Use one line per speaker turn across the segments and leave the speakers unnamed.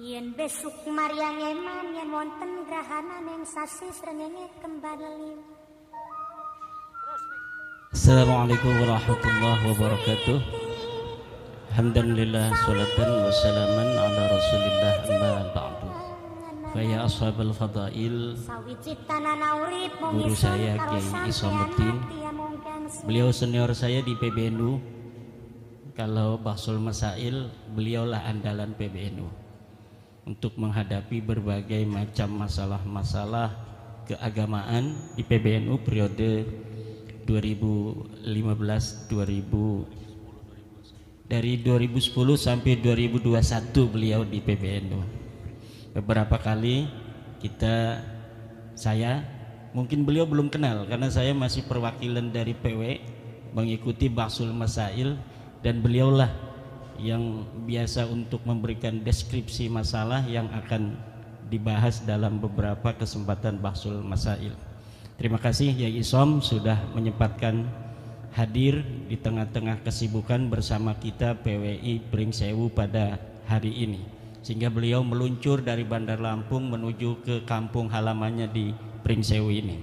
Yen besuk Maryang eman yen wonten grahana ning sasi srengenge kembar leliw.
Assalamualaikum warahmatullahi wabarakatuh. Alhamdulillah salatan wa salaman ala rasulillah amma ba'du. Faya ashabal fadail, guru saya Kiai Isomuddin, beliau senior saya di PBNU. Kalau Bahsul Masail, beliaulah andalan PBNU untuk menghadapi berbagai macam masalah-masalah keagamaan di PBNU periode dari 2010 sampai 2021 beliau di PBNU. Beberapa kali saya mungkin beliau belum kenal karena saya masih perwakilan dari PW mengikuti Bahsul Masail, dan beliaulah yang biasa untuk memberikan deskripsi masalah yang akan dibahas dalam beberapa kesempatan Bahsul Masail. Terima kasih Yai Isom sudah menyempatkan hadir di tengah-tengah kesibukan bersama kita PWI Pringsewu pada hari ini, sehingga beliau meluncur dari Bandar Lampung menuju ke kampung halamannya di Pringsewu ini.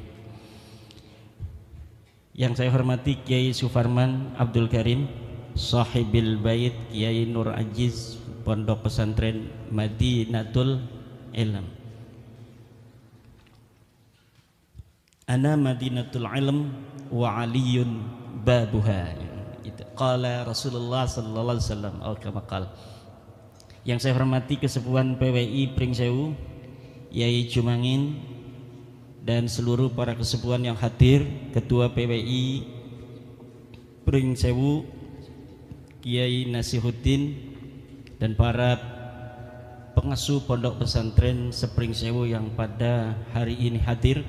Yang saya hormati Kiai Sufarman Abdul Karim, Sahibil Bait, Kiai Nur Ajiz, Pondok Pesantren Madinatul Ilm. Ana Madinatul Ilm wa aliyun babuha. Qala Rasulullah sallallahu alaihi wasallam kama qala. Yang saya hormati kesepuhan PWI Pringsewu, Yai Jumangin, dan seluruh para kesepuhan yang hadir, Ketua PWI Pringsewu Kiai Nasihuddin, dan para pengasuh pondok pesantren Sepringsewu yang pada hari ini hadir.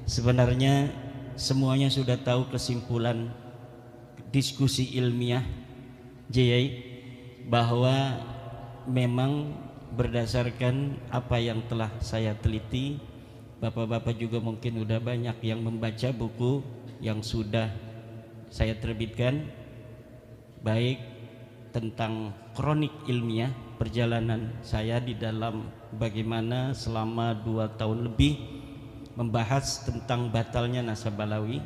Sebenarnya semuanya sudah tahu kesimpulan diskusi ilmiah JI, bahwa memang berdasarkan apa yang telah saya teliti, bapak-bapak juga mungkin sudah banyak yang membaca buku yang sudah saya terbitkan, baik tentang kronik ilmiah perjalanan saya di dalam bagaimana selama 2 tahun lebih membahas tentang batalnya nasab balawi,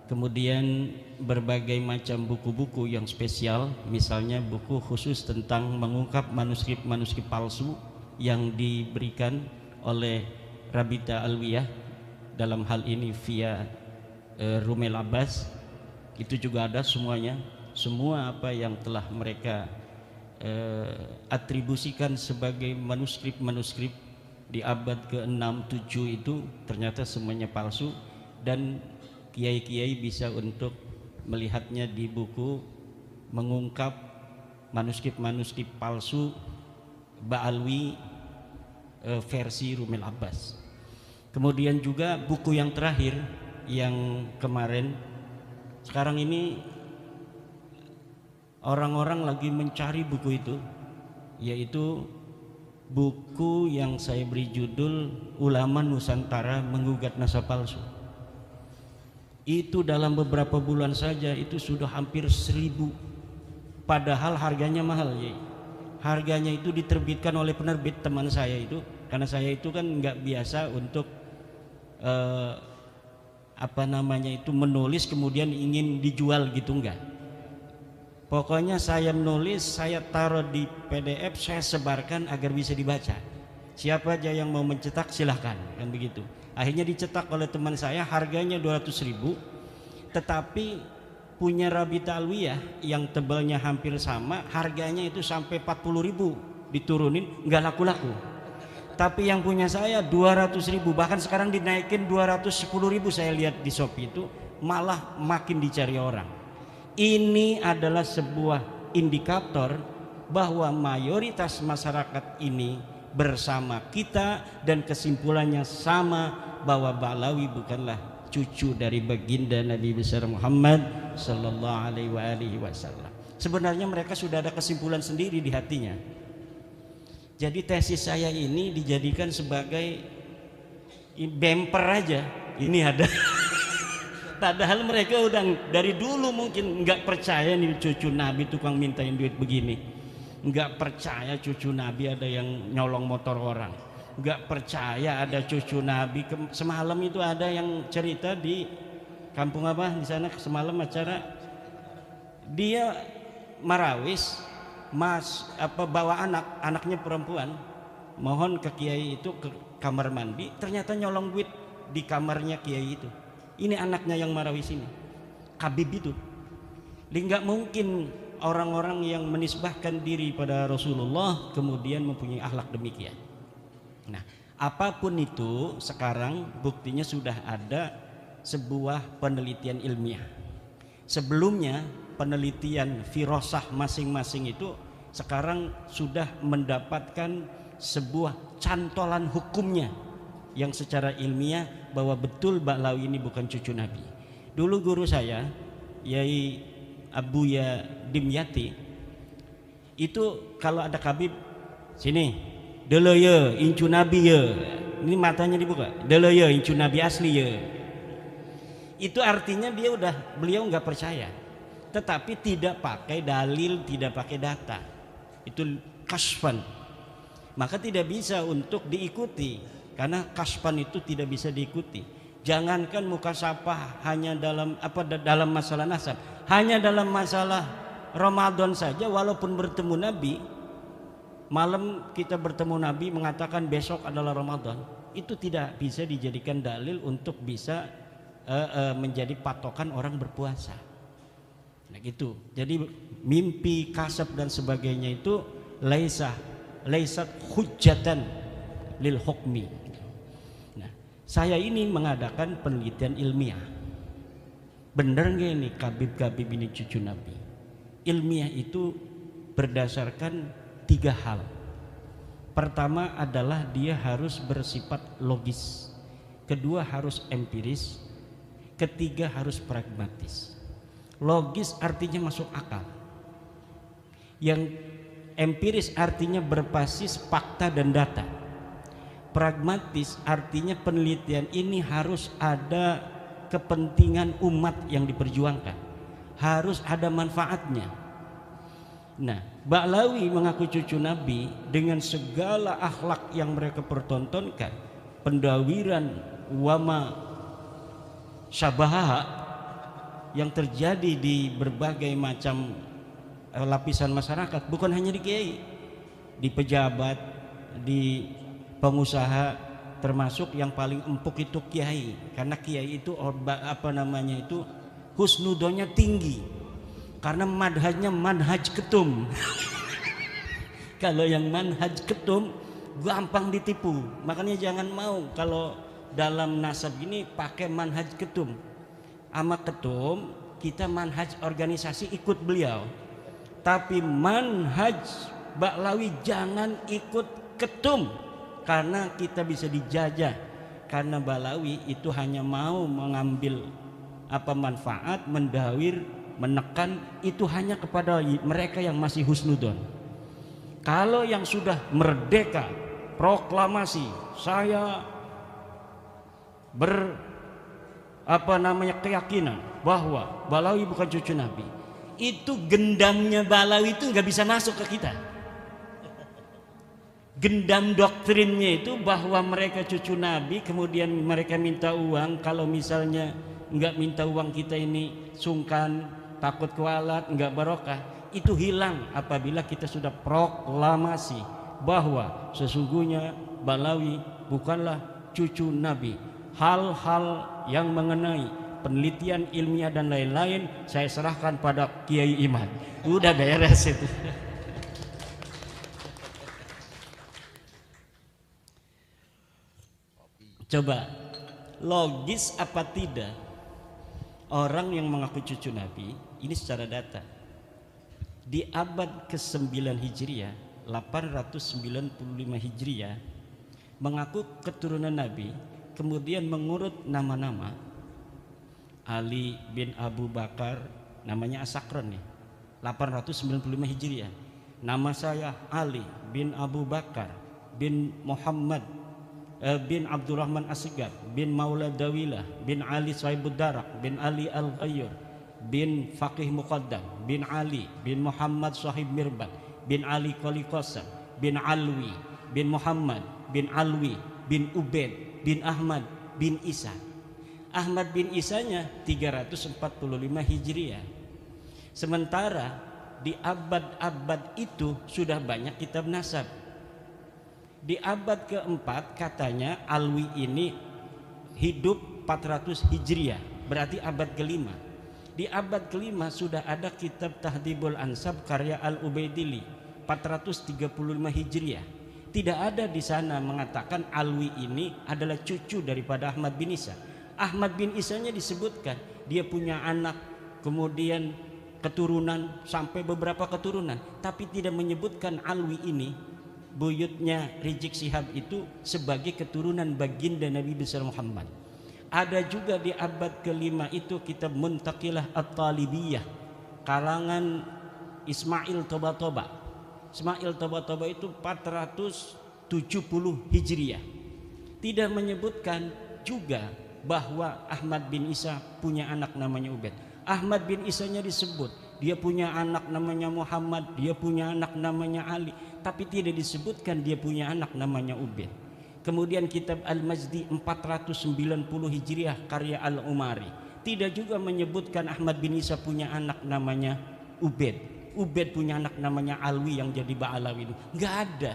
kemudian berbagai macam buku-buku yang spesial, misalnya buku khusus tentang mengungkap manuskrip-manuskrip palsu yang diberikan oleh Rabita Alwiyah, dalam hal ini via Rumel Abbas. Itu juga ada semuanya, semua apa yang telah mereka atribusikan sebagai manuskrip-manuskrip di abad ke-6, 7 itu ternyata semuanya palsu, dan kiai-kiai bisa untuk melihatnya di buku mengungkap manuskrip-manuskrip palsu Ba'alwi versi Rumel Abbas. Kemudian juga buku yang terakhir yang kemarin, sekarang ini orang-orang lagi mencari buku itu, yaitu buku yang saya beri judul Ulama Nusantara Menggugat Nasab Palsu. Itu dalam beberapa bulan saja itu sudah hampir 1000, padahal harganya mahal ya. Harganya itu diterbitkan oleh penerbit teman saya itu, karena saya itu kan nggak biasa untuk menulis kemudian ingin dijual gitu, enggak. Pokoknya saya menulis, saya taruh di PDF, saya sebarkan agar bisa dibaca. Siapa aja yang mau mencetak silahkan, kan begitu. Akhirnya dicetak oleh teman saya, harganya 200.000, tetapi punya Rabita Alwiyah yang tebalnya hampir sama, harganya itu sampai 40.000 diturunin, nggak laku-laku. Tapi yang punya saya 200.000, bahkan sekarang dinaikin 210.000, saya lihat di Shopee itu malah makin dicari orang. Ini adalah sebuah indikator bahwa mayoritas masyarakat ini bersama kita, dan kesimpulannya sama, bahwa Ba'alawi bukanlah cucu dari baginda Nabi besar Muhammad sallallahu alaihi wasallam. Sebenarnya mereka sudah ada kesimpulan sendiri di hatinya. Jadi tesis saya ini dijadikan sebagai bumper aja. Ini ada padahal mereka udah dari dulu mungkin nggak percaya nih cucu Nabi tukang mintain duit begini. nggak percaya cucu Nabi ada yang nyolong motor orang, nggak percaya ada cucu Nabi. Semalam itu ada yang cerita di kampung apa di sana, semalam acara dia marawis, bawa anaknya perempuan, mohon ke kiai itu ke kamar mandi, ternyata nyolong duit di kamarnya kiai itu. Ini anaknya yang marawis ini, Habib itu. Nggak mungkin orang-orang yang menisbahkan diri pada Rasulullah kemudian mempunyai akhlak demikian. Nah, apapun itu sekarang buktinya sudah ada sebuah penelitian ilmiah. Sebelumnya penelitian firasah masing-masing itu sekarang sudah mendapatkan sebuah cantolan hukumnya yang secara ilmiah bahwa betul Ba'lawi ini bukan cucu Nabi. Dulu guru saya Yai Abuya Dimyati itu kalau ada Habib sini delo ya incu Nabi ya, ini matanya dibuka, delo ya incu Nabi asli ya, itu artinya beliau nggak percaya, tetapi tidak pakai dalil, tidak pakai data, itu kasfan, maka tidak bisa untuk diikuti karena kasfan itu tidak bisa diikuti. Jangankan mukasafah hanya dalam masalah nasab, hanya dalam masalah Ramadan saja, walaupun bertemu Nabi, malam kita bertemu Nabi mengatakan besok adalah Ramadan, itu tidak bisa dijadikan dalil untuk bisa menjadi patokan orang berpuasa. Nah gitu. Jadi mimpi, kasab dan sebagainya itu laisat hujjatan lil hukmi. Saya ini mengadakan penelitian ilmiah. Benar nggak ini Habib ini cucu Nabi? Ilmiah itu berdasarkan 3 hal. Pertama adalah dia harus bersifat logis. Kedua harus empiris. Ketiga harus pragmatis. Logis artinya masuk akal. Yang empiris artinya berbasis fakta dan data. Pragmatis artinya penelitian ini harus ada kepentingan umat yang diperjuangkan, harus ada manfaatnya. Nah, Ba'lawi mengaku cucu Nabi dengan segala akhlak yang mereka pertontonkan, pendawiran wama syabaha yang terjadi di berbagai macam lapisan masyarakat, bukan hanya di kiai, di pejabat, di pengusaha, termasuk yang paling empuk itu kiai, karena kiai itu husnudonya tinggi karena manhajnya manhaj ketum. Kalau yang manhaj ketum gampang ditipu, makanya jangan mau kalau dalam nasab ini pakai manhaj ketum. Ama ketum kita manhaj organisasi ikut beliau, tapi manhaj Ba'lawi jangan ikut ketum, karena kita bisa dijajah. Karena Ba'lawi itu hanya mau mengambil manfaat, mendawir, menekan, itu hanya kepada mereka yang masih husnudon. Kalau yang sudah merdeka, proklamasi, saya keyakinan bahwa Ba'lawi bukan cucu Nabi, itu gendamnya Ba'lawi itu nggak bisa masuk ke kita. Gendam doktrinnya itu bahwa mereka cucu Nabi, kemudian mereka minta uang. Kalau misalnya nggak minta uang, kita ini sungkan, takut kualat, nggak barokah. Itu hilang apabila kita sudah proklamasi bahwa sesungguhnya Ba'lawi bukanlah cucu Nabi. Hal-hal yang mengenai penelitian ilmiah dan lain-lain saya serahkan pada Kiai Iman. Udah beres itu. Coba logis apa tidak orang yang mengaku cucu Nabi ini secara data di abad ke-9 Hijriah, 895 Hijriah, mengaku keturunan Nabi, kemudian mengurut nama-nama. Ali bin Abu Bakar, namanya Asakron nih, 895 Hijriah. Nama saya Ali bin Abu Bakar bin Muhammad bin Abdurrahman As-Sigab bin Maula Dawilah bin Ali Sahibud Darak bin Ali Al-Ghayyur bin Faqih Muqaddam bin Ali bin Muhammad Sahib Mirbat bin Ali Qoli Qasam bin Alwi bin Muhammad bin Alwi bin Ubaid bin Ahmad bin Isa. Ahmad bin Isanya 345 Hijriah. Sementara di abad-abad itu sudah banyak kitab nasab. Di abad keempat katanya Alwi ini hidup 400 Hijriah, berarti abad kelima. Di abad kelima sudah ada kitab Tahdhibul Ansab karya Al-Ubaidili 435 Hijriah. Tidak ada di sana mengatakan Alwi ini adalah cucu daripada Ahmad bin Isa. Ahmad bin Isanya disebutkan dia punya anak, kemudian keturunan sampai beberapa keturunan, tapi tidak menyebutkan Alwi ini buyutnya Rizik Syihab itu sebagai keturunan baginda Nabi besar Muhammad. Ada juga di abad kelima itu kitab Muntaqilah At-Talibiyah kalangan Ismail Toba-Toba. Ismail Toba-Toba itu 470 Hijriah. Tidak menyebutkan juga bahwa Ahmad bin Isa punya anak namanya Ubaid. Ahmad bin Isanya disebut dia punya anak namanya Muhammad, dia punya anak namanya Ali, tapi tidak disebutkan dia punya anak namanya Ubaid. Kemudian kitab Al-Majdi 490 Hijriah karya Al-Umari tidak juga menyebutkan Ahmad bin Isa punya anak namanya Ubaid. Ubaid punya anak namanya Alwi yang jadi Ba'alawi, nggak ada.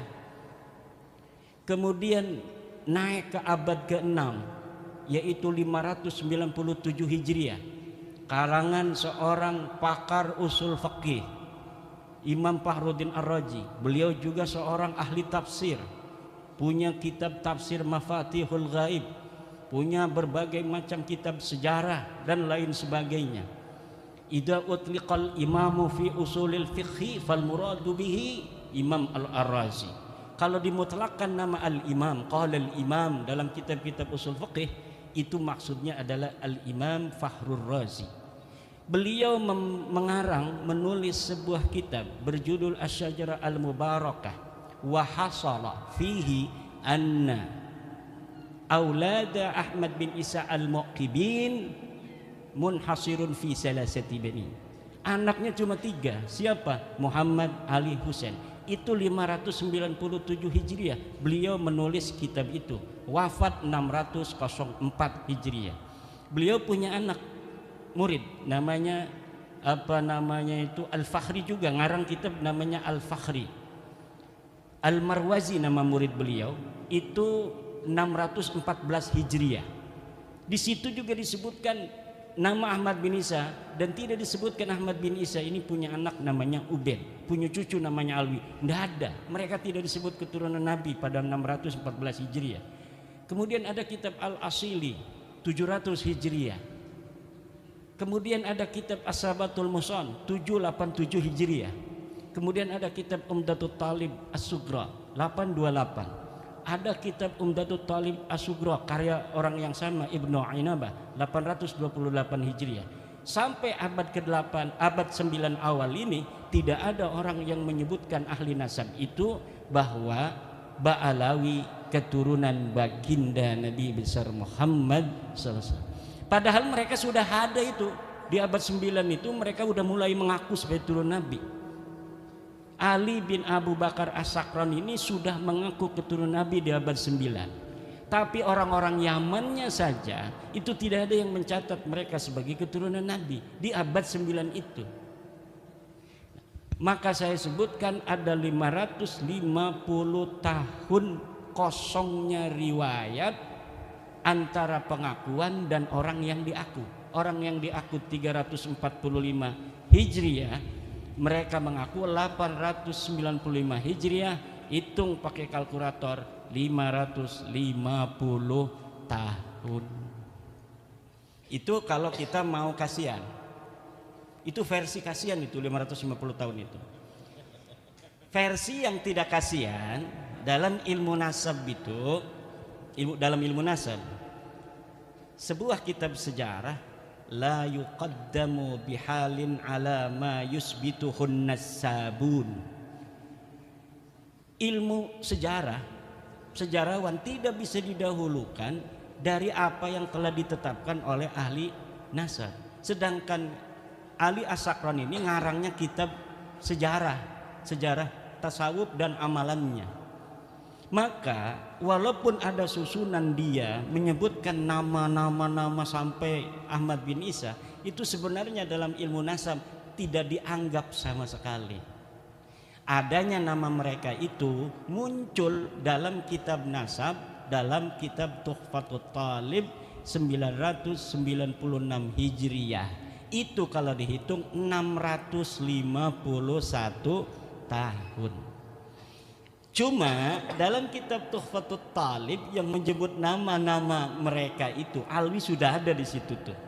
Kemudian naik ke abad ke-6 yaitu 597 Hijriah kalangan seorang pakar usul fikih Imam Fakhruddin Ar-Razi. Beliau juga seorang ahli tafsir, punya kitab tafsir Mafatihul Ghaib, punya berbagai macam kitab sejarah dan lain sebagainya. Idza utliqal imamu fi usulil fiqhi fal muradu bihi Imam Al-Ar-Razi. Kalau dimutlakkan nama al-imam, qala al-imam dalam kitab-kitab usul fiqih, itu maksudnya adalah al-Imam Fakhrur Razi. Beliau mengarang menulis sebuah kitab berjudul Asy-Syajarah Al-Mubarakah wa hasala fihi anna aulada Ahmad bin Isa al-Muqibin munhasirun fi salasati bani. Anaknya cuma 3. Siapa? Muhammad, Ali, Husain. Itu 597 Hijriah beliau menulis kitab itu. Wafat 604 Hijriah. Beliau punya anak murid namanya Al-Fakhri juga, ngarang kitab namanya Al-Fakhri. Al-Marwazi nama murid beliau, itu 614 Hijriah. Di situ juga disebutkan nama Ahmad bin Isa dan tidak disebutkan Ahmad bin Isa ini punya anak namanya Ubaid, punya cucu namanya Alwi. Tidak ada, mereka tidak disebut keturunan Nabi pada 614 Hijriah. Kemudian ada kitab Al-Asili 700 Hijriah. Kemudian ada kitab As-Sabatul Musan 787 Hijriah. Kemudian ada kitab Umdatul Talib As-Sugra 828. Ada kitab Umdatul Talib As-Sugra karya orang yang sama Ibnu Ainabah 828 Hijriah. Sampai abad ke-8, abad 9 awal ini tidak ada orang yang menyebutkan ahli nasab itu bahwa Ba'alawi keturunan baginda Nabi besar Muhammad SAW. Padahal mereka sudah ada itu di abad 9 itu, mereka sudah mulai mengaku sebagai turun Nabi. Ali bin Abu Bakar As-Sakran ini sudah mengaku keturunan Nabi di abad 9. Tapi orang-orang Yamannya saja itu tidak ada yang mencatat mereka sebagai keturunan Nabi di abad 9 itu. Maka saya sebutkan ada 550 tahun kosongnya riwayat antara pengakuan dan orang yang diaku. Orang yang diaku 345 Hijriah, mereka mengaku 895 Hijriah. Hitung pakai kalkulator 550 tahun. Itu kalau kita mau kasihan. Itu versi kasihan itu 550 tahun itu. Versi yang tidak kasihan dalam ilmu nasab itu, dalam ilmu nasab, sebuah kitab sejarah la yuqaddamu bihalin ala ma yusbituhun nasabun. Ilmu sejarah, sejarawan tidak bisa didahulukan dari apa yang telah ditetapkan oleh ahli nasab. Sedangkan Ali As-Sakran ini ngarangnya kitab sejarah tasawuf dan amalannya. Maka walaupun ada susunan dia menyebutkan nama-nama sampai Ahmad bin Isa, itu sebenarnya dalam ilmu nasab tidak dianggap sama sekali. Adanya nama mereka itu muncul dalam kitab nasab, dalam kitab Tuhfatut Talib 996 Hijriyah. Itu kalau dihitung 651 tahun. Cuma dalam kitab Tuhfatut Talib yang menyebut nama-nama mereka itu, Alwi sudah ada di situ tuh.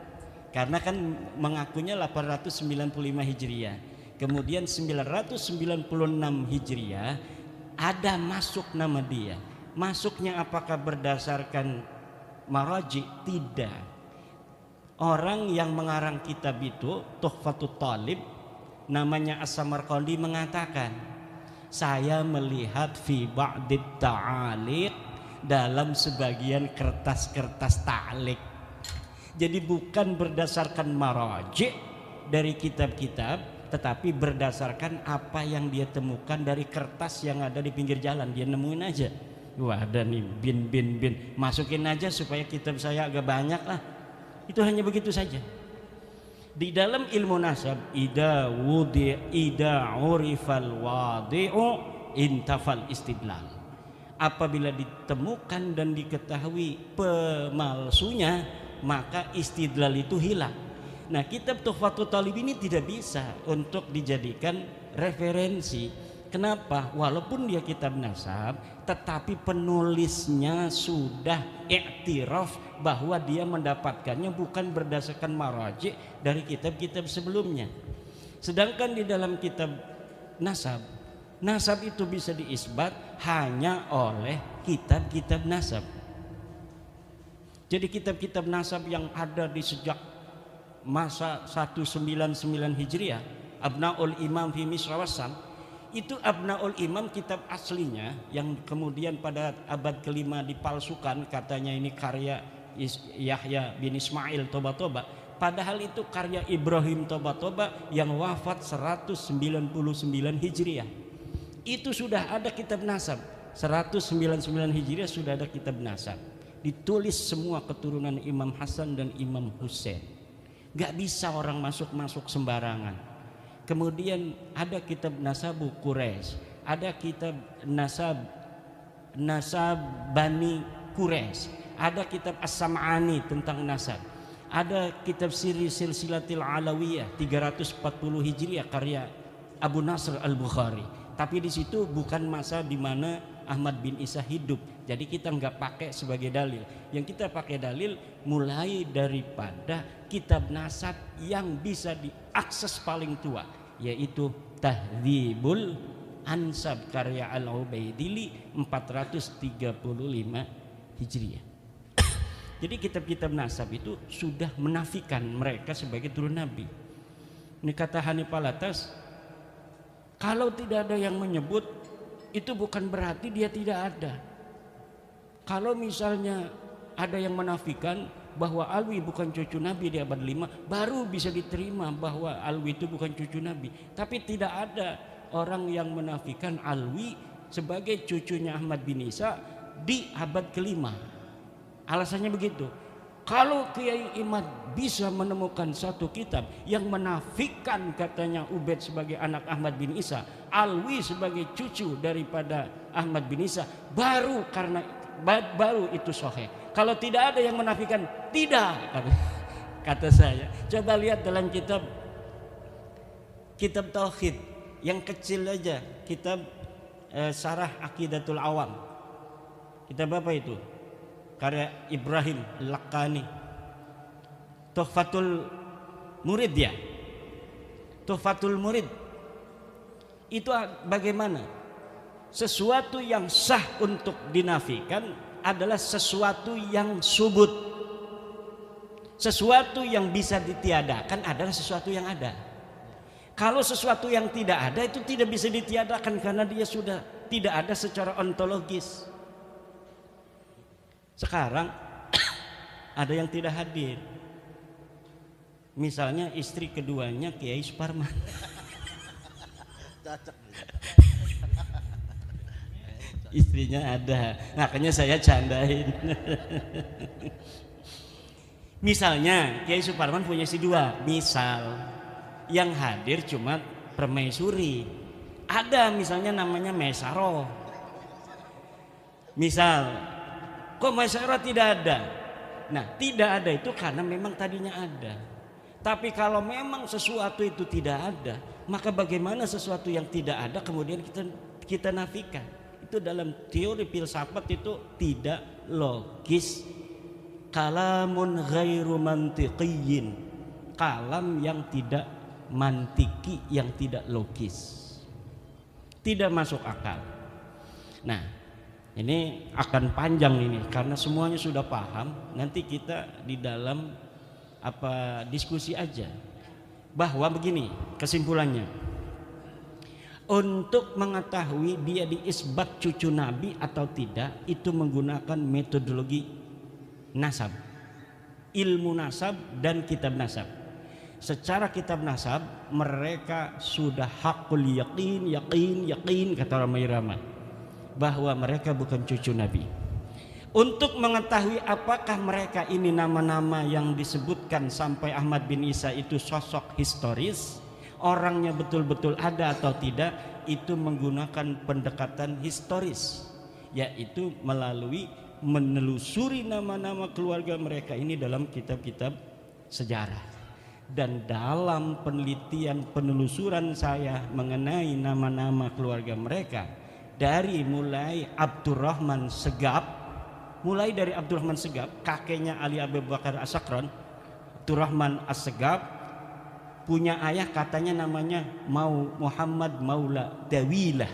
Karena kan mengakunya 895 Hijriah. Kemudian 996 Hijriah ada masuk nama dia. Masuknya apakah berdasarkan maraji? Tidak. Orang yang mengarang kitab itu Tuhfatut Talib namanya As-Samarqandi mengatakan, saya melihat fi ba'dit ta'aliq, dalam sebagian kertas-kertas ta'liq. Jadi bukan berdasarkan maraji dari kitab-kitab, tetapi berdasarkan apa yang dia temukan dari kertas yang ada di pinggir jalan. Dia nemuin aja, wah ada nih bin, masukin aja supaya kitab saya agak banyak lah. Itu hanya begitu saja. Di dalam ilmu nasab, ida urifal wadi'u intafal istidlal. Apabila ditemukan dan diketahui pemalsunya, maka istidlal itu hilang. Nah, kitab Tuhfatut Talib ini tidak bisa untuk dijadikan referensi. Kenapa? Walaupun dia kitab nasab, tetapi penulisnya sudah iktiraf bahwa dia mendapatkannya bukan berdasarkan maraji dari kitab-kitab sebelumnya. Sedangkan di dalam kitab nasab, nasab itu bisa diisbat hanya oleh kitab-kitab nasab. Jadi kitab-kitab nasab yang ada di sejak masa 199 Hijriah, Abnaul Imam fi Misra Wassam, itu Abnaul Imam kitab aslinya yang kemudian pada abad kelima dipalsukan, katanya ini karya Yahya bin Ismail Toba-Toba, padahal itu karya Ibrahim Toba-Toba yang wafat 199 Hijriah. Itu sudah ada kitab nasab, 199 Hijriah sudah ada kitab nasab, ditulis semua keturunan Imam Hasan dan Imam Husain. Gak bisa orang masuk sembarangan. Kemudian ada kitab Nasabu Quraisy, ada kitab Nasab Bani Quraisy, ada kitab As-Sam'ani tentang nasab, ada kitab Silsilatil Alawiyah 340 Hijriah karya Abu Nasr Al-Bukhari. Tapi di situ bukan masa di mana Ahmad bin Isa hidup, jadi kita nggak pakai sebagai dalil. Yang kita pakai dalil mulai daripada kitab nasab yang bisa diakses paling tua, yaitu Tahdzibul Ansab karya Al-Ubaidili 435 Hijriah. Jadi kitab-kitab nasab itu sudah menafikan mereka sebagai turun Nabi. Ini kata Hanif Alatas, kalau tidak ada yang menyebut, itu bukan berarti dia tidak ada. Kalau misalnya ada yang menafikan bahwa Alwi bukan cucu Nabi di abad 5, baru bisa diterima bahwa Alwi itu bukan cucu Nabi. Tapi tidak ada orang yang menafikan Alwi sebagai cucunya Ahmad bin Isa di abad kelima. Alasannya begitu. Kalau Kiai Imad bisa menemukan satu kitab yang menafikan katanya Ubaid sebagai anak Ahmad bin Isa, Alwi sebagai cucu daripada Ahmad bin Isa, baru itu sahih. Kalau tidak ada yang menafikan, tidak, kata saya. Coba lihat dalam kitab tauhid yang kecil aja, kitab Syarah Aqidatul Awam. Kitab apa itu? Karya Ibrahim Al-Laqani. Tuhfatul Murid ya. Tuhfatul Murid itu bagaimana? Sesuatu yang sah untuk dinafikan adalah sesuatu yang subut. Sesuatu yang bisa ditiadakan adalah sesuatu yang ada. Kalau sesuatu yang tidak ada itu tidak bisa ditiadakan karena dia sudah tidak ada secara ontologis. Sekarang ada yang tidak hadir. Misalnya istri keduanya Kiai Suparman. Istrinya ada, makanya saya candain. Misalnya Kiai Suparman punya istri dua, misal yang hadir cuma permaisuri. Ada misalnya namanya Mesaro. Misal, kok Mesaro tidak ada? Nah, tidak ada itu karena memang tadinya ada. Tapi kalau memang sesuatu itu tidak ada, maka bagaimana sesuatu yang tidak ada kemudian kita nafikan? Itu dalam teori filsafat itu tidak logis. Kalamun ghairu mantiqiyyin, kalam yang tidak mantiki, yang tidak logis, tidak masuk akal. Nah, ini akan panjang ini karena semuanya sudah paham. Nanti kita di dalam diskusi aja. Bahwa begini kesimpulannya, untuk mengetahui dia diisbat cucu Nabi atau tidak, itu menggunakan metodologi nasab, ilmu nasab dan kitab nasab. Secara kitab nasab mereka sudah hakul yakin kata orang Irama bahwa mereka bukan cucu Nabi. Untuk mengetahui apakah mereka ini nama-nama yang disebutkan sampai Ahmad bin Isa itu sosok historis, orangnya betul-betul ada atau tidak, itu menggunakan pendekatan historis, yaitu melalui menelusuri nama-nama keluarga mereka ini dalam kitab-kitab sejarah. Dan dalam penelitian penelusuran saya mengenai nama-nama keluarga mereka, dari mulai Abdurrahman Segaf, kakeknya Ali Abu Bakar As-Sakran, Abdurrahman As-Segaf, punya ayah katanya namanya Muhammad Maula Dawilah.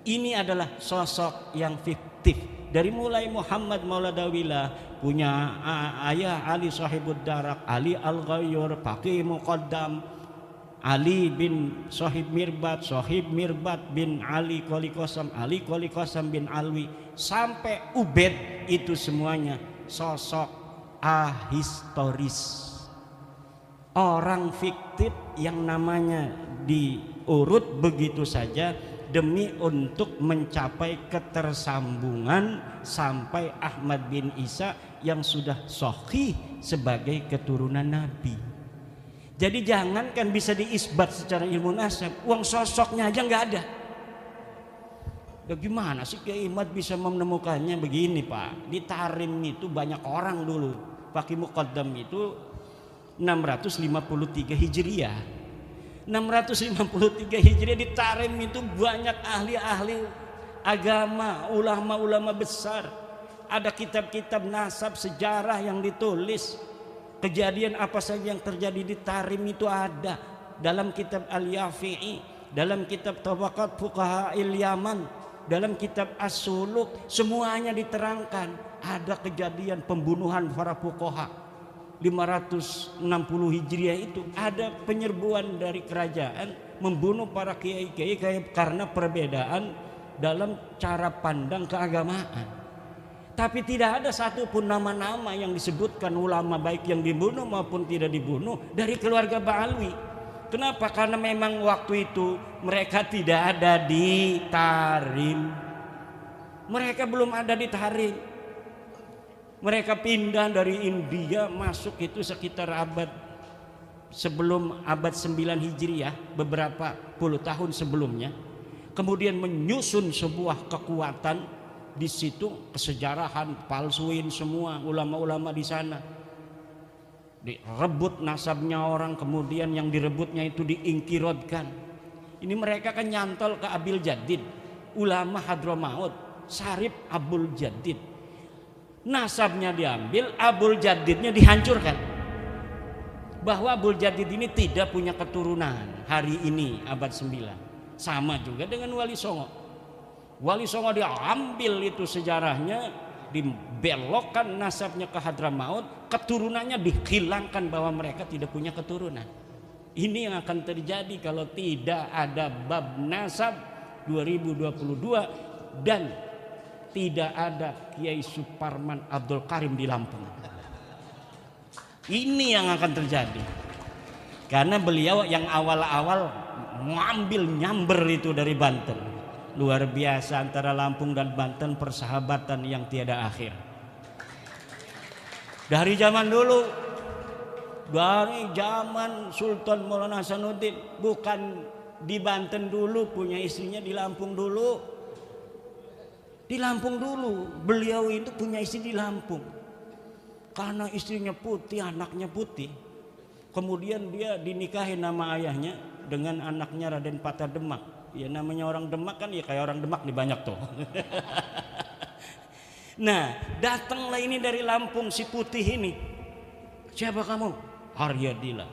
Ini adalah sosok yang fiktif. Dari mulai Muhammad Maula Dawilah, punya ayah Ali Sahibud Darak, Ali Al-Ghayyur, Faqih Muqaddam, Ali bin Sahib Mirbat bin Ali Qoli Qasam bin Alwi, sampai Ubed, itu semuanya sosok ahistoris, orang fiktif yang namanya diurut begitu saja demi untuk mencapai ketersambungan sampai Ahmad bin Isa yang sudah sahih sebagai keturunan Nabi. Jadi jangankan bisa diisbat secara ilmu nasab, uang sosoknya aja nggak ada. Bagaimana sih Kiai Ahmad bisa menemukannya? Begini Pak, di Tarim itu banyak orang dulu. Faqih Muqaddam itu 653 Hijriah. 653 Hijriah di Tarim itu banyak ahli-ahli agama, ulama-ulama besar. Ada kitab-kitab nasab sejarah yang ditulis. Kejadian apa saja yang terjadi di Tarim itu ada dalam kitab Al-Yafi'i, dalam kitab Tabaqat Fuqaha Yaman, dalam kitab As-Suluk, semuanya diterangkan. Ada kejadian pembunuhan para fuqaha 560 Hijriah itu, ada penyerbuan dari kerajaan membunuh para kiai-kiai karena perbedaan dalam cara pandang keagamaan. Tapi tidak ada satupun nama-nama yang disebutkan ulama baik yang dibunuh maupun tidak dibunuh dari keluarga Ba'alwi. Kenapa? Karena memang waktu itu mereka tidak ada di Tarim. Mereka belum ada di Tarim. Mereka pindah dari India masuk itu sekitar sebelum abad 9 Hijriah, beberapa puluh tahun sebelumnya. Kemudian menyusun sebuah kekuatan di situ, kesejarahan, palsuin semua ulama-ulama di sana, direbut nasabnya orang, kemudian yang direbutnya itu diingkirodkan. Ini mereka kan nyantol ke Abil Jadid, ulama Hadramaut, Sarip Abul Jadid. Nasabnya diambil, Abul Jadidnya dihancurkan. Bahwa Abul Jadid ini tidak punya keturunan hari ini abad 9. Sama juga dengan Wali Songo. Wali Songo diambil itu sejarahnya, dibelokkan nasabnya ke Hadramaut, keturunannya dihilangkan bahwa mereka tidak punya keturunan. Ini yang akan terjadi kalau tidak ada bab nasab 2022 dan tidak ada Kiai Suparman Abdul Karim di Lampung. Ini yang akan terjadi. Karena beliau yang awal-awal ngambil nyamber itu dari Banten. luar biasa antara Lampung dan Banten, persahabatan yang tiada akhir. Dari zaman dulu, dari zaman Sultan Maulana Hasanuddin, bukan di Banten dulu punya istrinya, di Lampung dulu. Di Lampung dulu, beliau itu punya istri di Lampung. Karena istrinya putih, anaknya putih. Kemudian dia dinikahi nama ayahnya dengan anaknya Raden Patah Demak. Ya namanya orang Demak kan ya kayak orang Demak nih banyak tuh. Nah, datanglah ini dari Lampung si putih ini. Siapa kamu? Haryadila.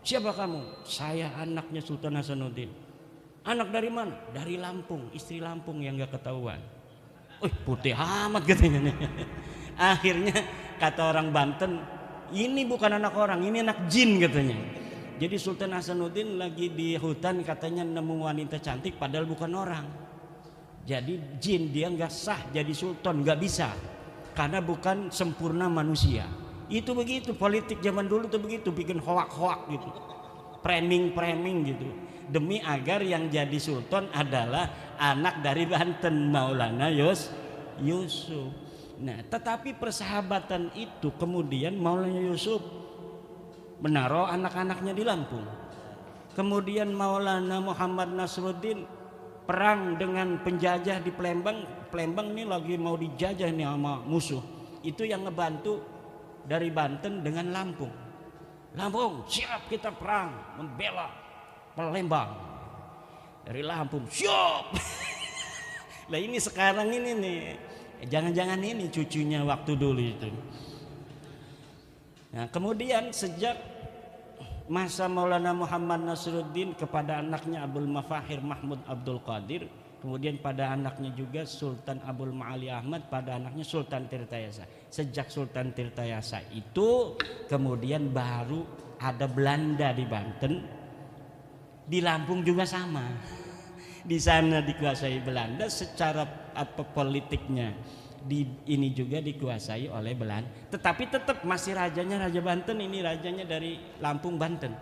Siapa kamu? Saya anaknya Sultan Hasanuddin. Anak dari mana? Dari Lampung, istri Lampung yang gak ketahuan. Putih amat katanya nih. Akhirnya kata orang Banten, ini bukan anak orang, ini anak jin katanya. Jadi Sultan Hasanuddin lagi di hutan katanya nemu wanita cantik padahal bukan orang. Jadi jin, dia nggak sah jadi sultan, nggak bisa karena bukan sempurna manusia. Itu begitu politik zaman dulu tuh begitu, bikin hoak-hoak gitu, framing gitu, demi agar yang jadi sultan adalah anak dari Banten, Maulana Yusuf. Nah, tetapi persahabatan itu kemudian Maulana Yusuf menaruh anak-anaknya di Lampung. Kemudian Maulana Muhammad Nasruddin perang dengan penjajah di Palembang. Palembang ini lagi mau dijajah nih sama musuh. Itu yang ngebantu dari Banten dengan Lampung. Lampung, siap kita perang membela Palembang. Dari Lampung, siap. Lah ini sekarang ini nih, jangan-jangan ini cucunya waktu dulu itu. Nah, kemudian sejak masa Maulana Muhammad Nasruddin kepada anaknya Abdul Mafahir Mahmud Abdul Qadir, kemudian pada anaknya juga Sultan Abdul Ma'ali Ahmad, pada anaknya Sultan Tirtayasa. Sejak Sultan Tirtayasa itu kemudian baru ada Belanda di Banten. Di Lampung juga sama. Di sana dikuasai Belanda, secara politiknya ini juga dikuasai oleh Belanda, tetapi tetap masih rajanya Raja Banten, ini rajanya dari Lampung Banten.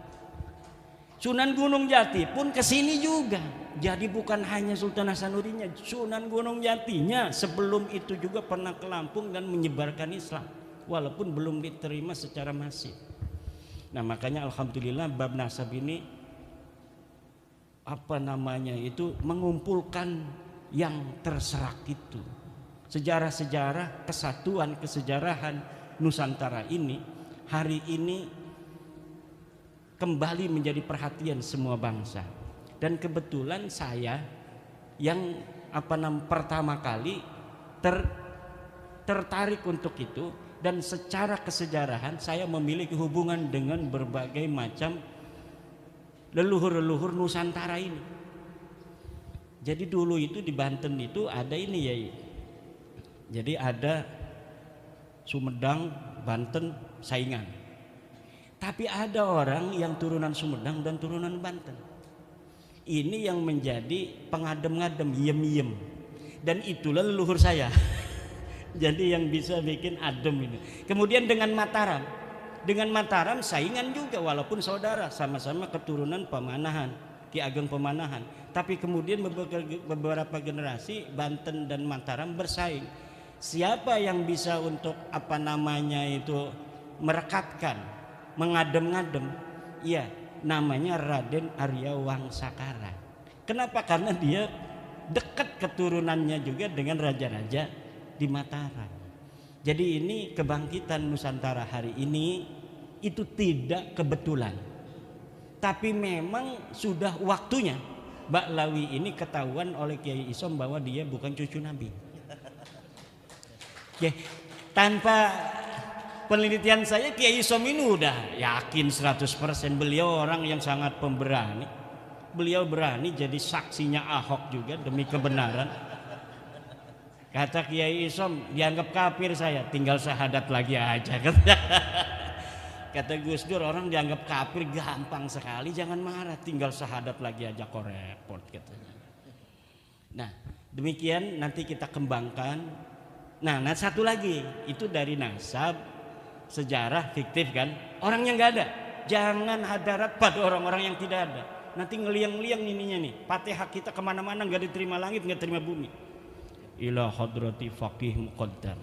Sunan Gunung Jati pun kesini juga, jadi bukan hanya Sultan Hasanuddinnya, Sunan Gunung Jatinya sebelum itu juga pernah ke Lampung dan menyebarkan Islam, walaupun belum diterima secara masif. Nah makanya alhamdulillah bab nasab ini mengumpulkan yang terserak itu. Sejarah-sejarah kesatuan kesejarahan Nusantara ini hari ini kembali menjadi perhatian semua bangsa. Dan kebetulan saya yang pertama kali tertarik untuk itu, dan secara kesejarahan saya memiliki hubungan dengan berbagai macam leluhur-leluhur Nusantara ini. Jadi dulu itu di Banten itu ada ini ya. Jadi ada Sumedang, Banten, saingan. Tapi ada orang yang turunan Sumedang dan turunan Banten. Ini yang menjadi pengadem-ngadem, yem-yem. Dan itulah leluhur saya. Jadi yang bisa bikin adem ini. Kemudian dengan Mataram. Dengan Mataram saingan juga walaupun saudara, sama-sama keturunan Pemanahan, Ki Ageng Pemanahan. Tapi kemudian beberapa generasi Banten dan Mataram bersaing. Siapa yang bisa untuk merekatkan, mengadem-ngadem? Iya, namanya Raden Arya Wangsakara. Kenapa? Karena dia dekat keturunannya juga dengan raja-raja di Mataram. Jadi ini kebangkitan Nusantara hari ini itu tidak kebetulan, tapi memang sudah waktunya Baklawi ini ketahuan oleh Kiai Isom bahwa dia bukan cucu Nabi. Oke, tanpa penelitian saya Kiai Isom ini udah yakin 100%. Beliau orang yang sangat pemberani. Beliau berani jadi saksinya Ahok juga demi kebenaran. Kata Kiai Isom, dianggap kafir saya, tinggal syahadat lagi aja. Kata Gus Dur, orang dianggap kafir gampang sekali, jangan marah, tinggal syahadat lagi aja kok repot katanya. Nah demikian nanti kita kembangkan. Nah satu lagi itu dari nasab, sejarah fiktif kan, orangnya nggak ada. Jangan hadarat pada orang-orang yang tidak ada. nanti ngeliang-liang ininya nih. Fatihah kita kemana-mana nggak diterima langit, nggak terima bumi. Ila hadrati faqih muqaddam.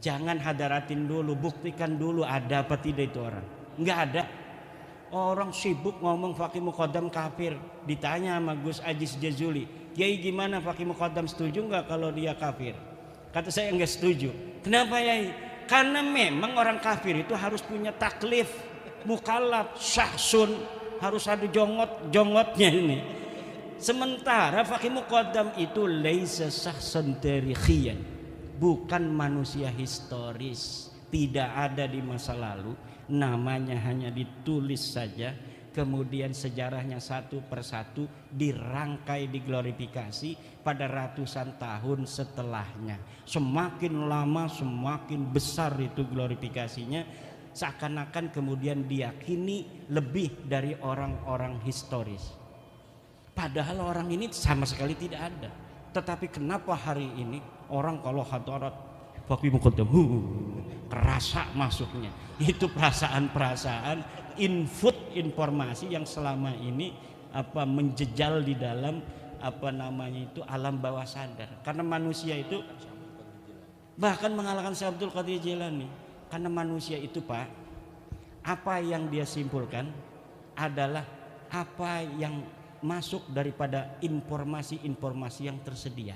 Jangan hadaratin dulu, buktikan dulu ada apa tidak itu orang. Nggak ada. Orang sibuk ngomong faqih muqaddam kafir. Ditanya sama Gus Aziz Jazuli, Kiai gimana faqih muqaddam, setuju nggak kalau dia kafir? Kata saya nggak setuju. Kenapa Yai? Karena memang orang kafir itu harus punya taklif, mukallaf, syahsun, harus ada jongotnya ini. Sementara faqih muqaddam itu laisa syahsan tarikhiyan, bukan manusia historis, tidak ada di masa lalu, namanya hanya ditulis saja, kemudian sejarahnya satu persatu dirangkai, diglorifikasi pada ratusan tahun setelahnya. Semakin lama semakin besar itu glorifikasinya, seakan-akan kemudian diyakini lebih dari orang-orang historis. Padahal orang ini sama sekali tidak ada. Tetapi kenapa hari ini orang kalau hadarat faqih muqaddam kerasa masuknya? Itu perasaan-perasaan input informasi yang selama ini menjejal di dalam itu alam bawah sadar. Karena manusia itu bahkan mengalahkan Syekh Abdul Qadir Jilani. Karena manusia itu Pak, apa yang dia simpulkan adalah apa yang masuk daripada informasi-informasi yang tersedia.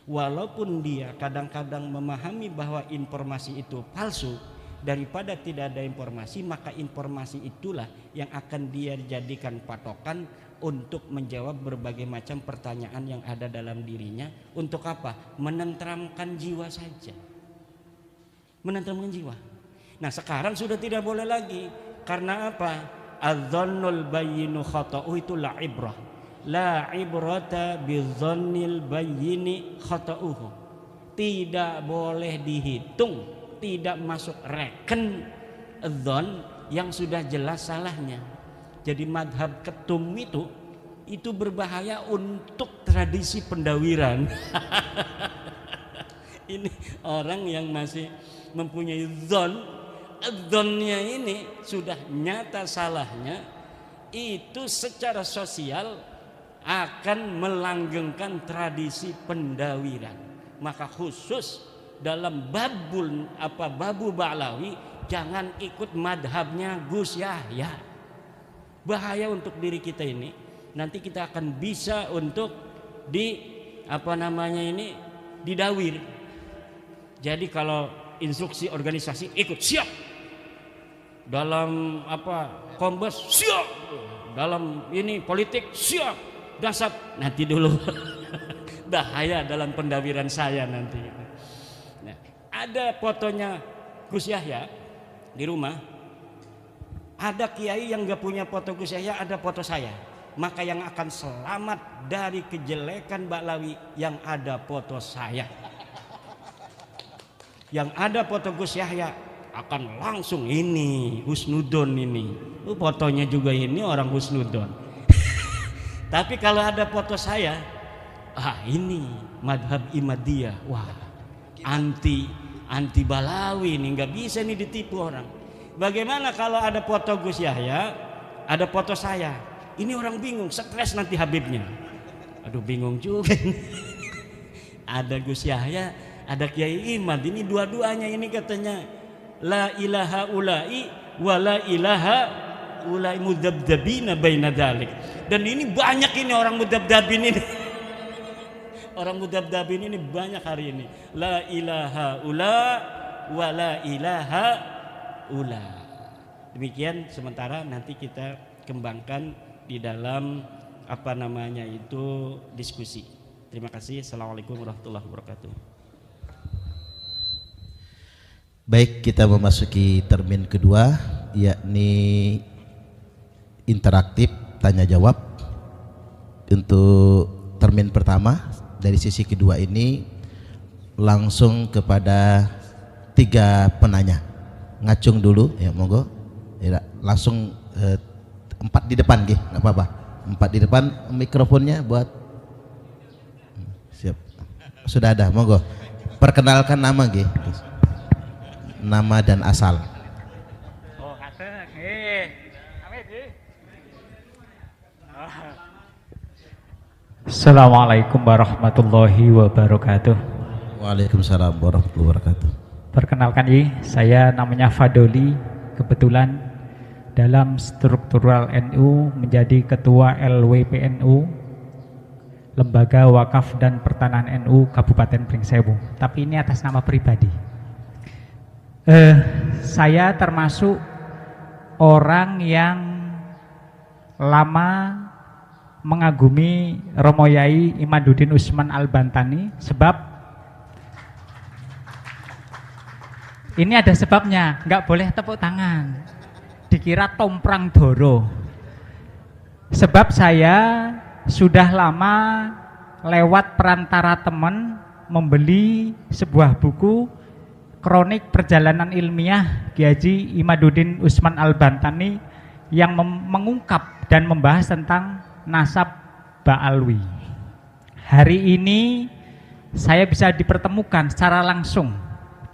Walaupun dia kadang-kadang memahami bahwa informasi itu palsu, daripada tidak ada informasi, maka informasi itulah yang akan dia jadikan patokan untuk menjawab berbagai macam pertanyaan yang ada dalam dirinya. Untuk apa? Menenteramkan jiwa saja. Menenteramkan jiwa. Nah sekarang sudah tidak boleh lagi. Karena apa? Adzannul bayyinu khata'u itu la ibrah. La ibrata bidzannil bayyini khata'uhu. Tidak boleh dihitung, tidak masuk reken dzon yang sudah jelas salahnya. Jadi madhab ketum itu berbahaya untuk tradisi pendawiran. Ini orang yang masih mempunyai dzonnya ini sudah nyata salahnya, itu secara sosial akan melanggengkan tradisi pendawiran. Maka khusus dalam babu Ba'lawi jangan ikut madhabnya Gus Yahya. Bahaya untuk diri kita ini. Nanti kita akan bisa untuk didawir. Jadi kalau instruksi organisasi ikut siap, dalam kombes siap, dalam ini politik siap, dasar nanti dulu. Bahaya dalam pendawiran saya nanti. Nah, ada fotonya Gus Yahya di rumah. Ada kiai yang gak punya foto Gus Yahya, ada foto saya. Maka yang akan selamat dari kejelekan Ba'lawi yang ada foto saya. Yang ada foto Gus Yahya akan langsung ini husnudon ini. Fotonya juga ini orang husnudon. Tapi kalau ada foto saya, ini madhab Imadiyah. Wah, anti Ba'lawi ini, nggak bisa nih ditipu orang. Bagaimana kalau ada foto Gus Yahya, ada foto saya? Ini orang bingung, stres nanti Habibnya. Aduh bingung juga. Ada Gus Yahya, ada Kiai Imad, ini dua-duanya ini katanya la ilaha ulai wa la ilaha ulai mudabdabina baina dzalik. Dan ini banyak ini orang mudabdabin ini. Orang mudabdabin ini banyak hari ini. La ilaha ula wa la ilaha ula. Demikian sementara nanti kita kembangkan di dalam diskusi. Terima kasih. Assalamualaikum warahmatullahi wabarakatuh.
Baik, kita memasuki termin kedua, yakni interaktif tanya jawab. Untuk termin pertama dari sisi kedua ini langsung kepada 3 penanya. Ngacung dulu ya, monggo. Ya, langsung 4 di depan nggih, enggak apa-apa. 4 di depan, mikrofonnya buat siap. Sudah ada, monggo. Perkenalkan nama nggih. Nama dan asal.
Oh, kata nggih. Amit nggih. Oh. Assalamualaikum warahmatullahi wabarakatuh.
Waalaikumsalam warahmatullahi wabarakatuh.
Perkenalkan saya namanya Fadoli. Kebetulan dalam struktural NU menjadi ketua LWPNU, Lembaga Wakaf dan Pertanahan NU Kabupaten Pringsewu. Tapi ini atas nama pribadi. Saya termasuk orang yang lama mengagumi Romo Yai Imaduddin Usman Al-Bantani, sebab ini ada sebabnya, nggak boleh tepuk tangan, dikira tomprang doro. Sebab saya sudah lama lewat perantara teman membeli sebuah buku kronik perjalanan ilmiah Kiai Haji Imaduddin Usman Al-Bantani yang mengungkap dan membahas tentang nasab Ba'alwi. Hari ini saya bisa dipertemukan secara langsung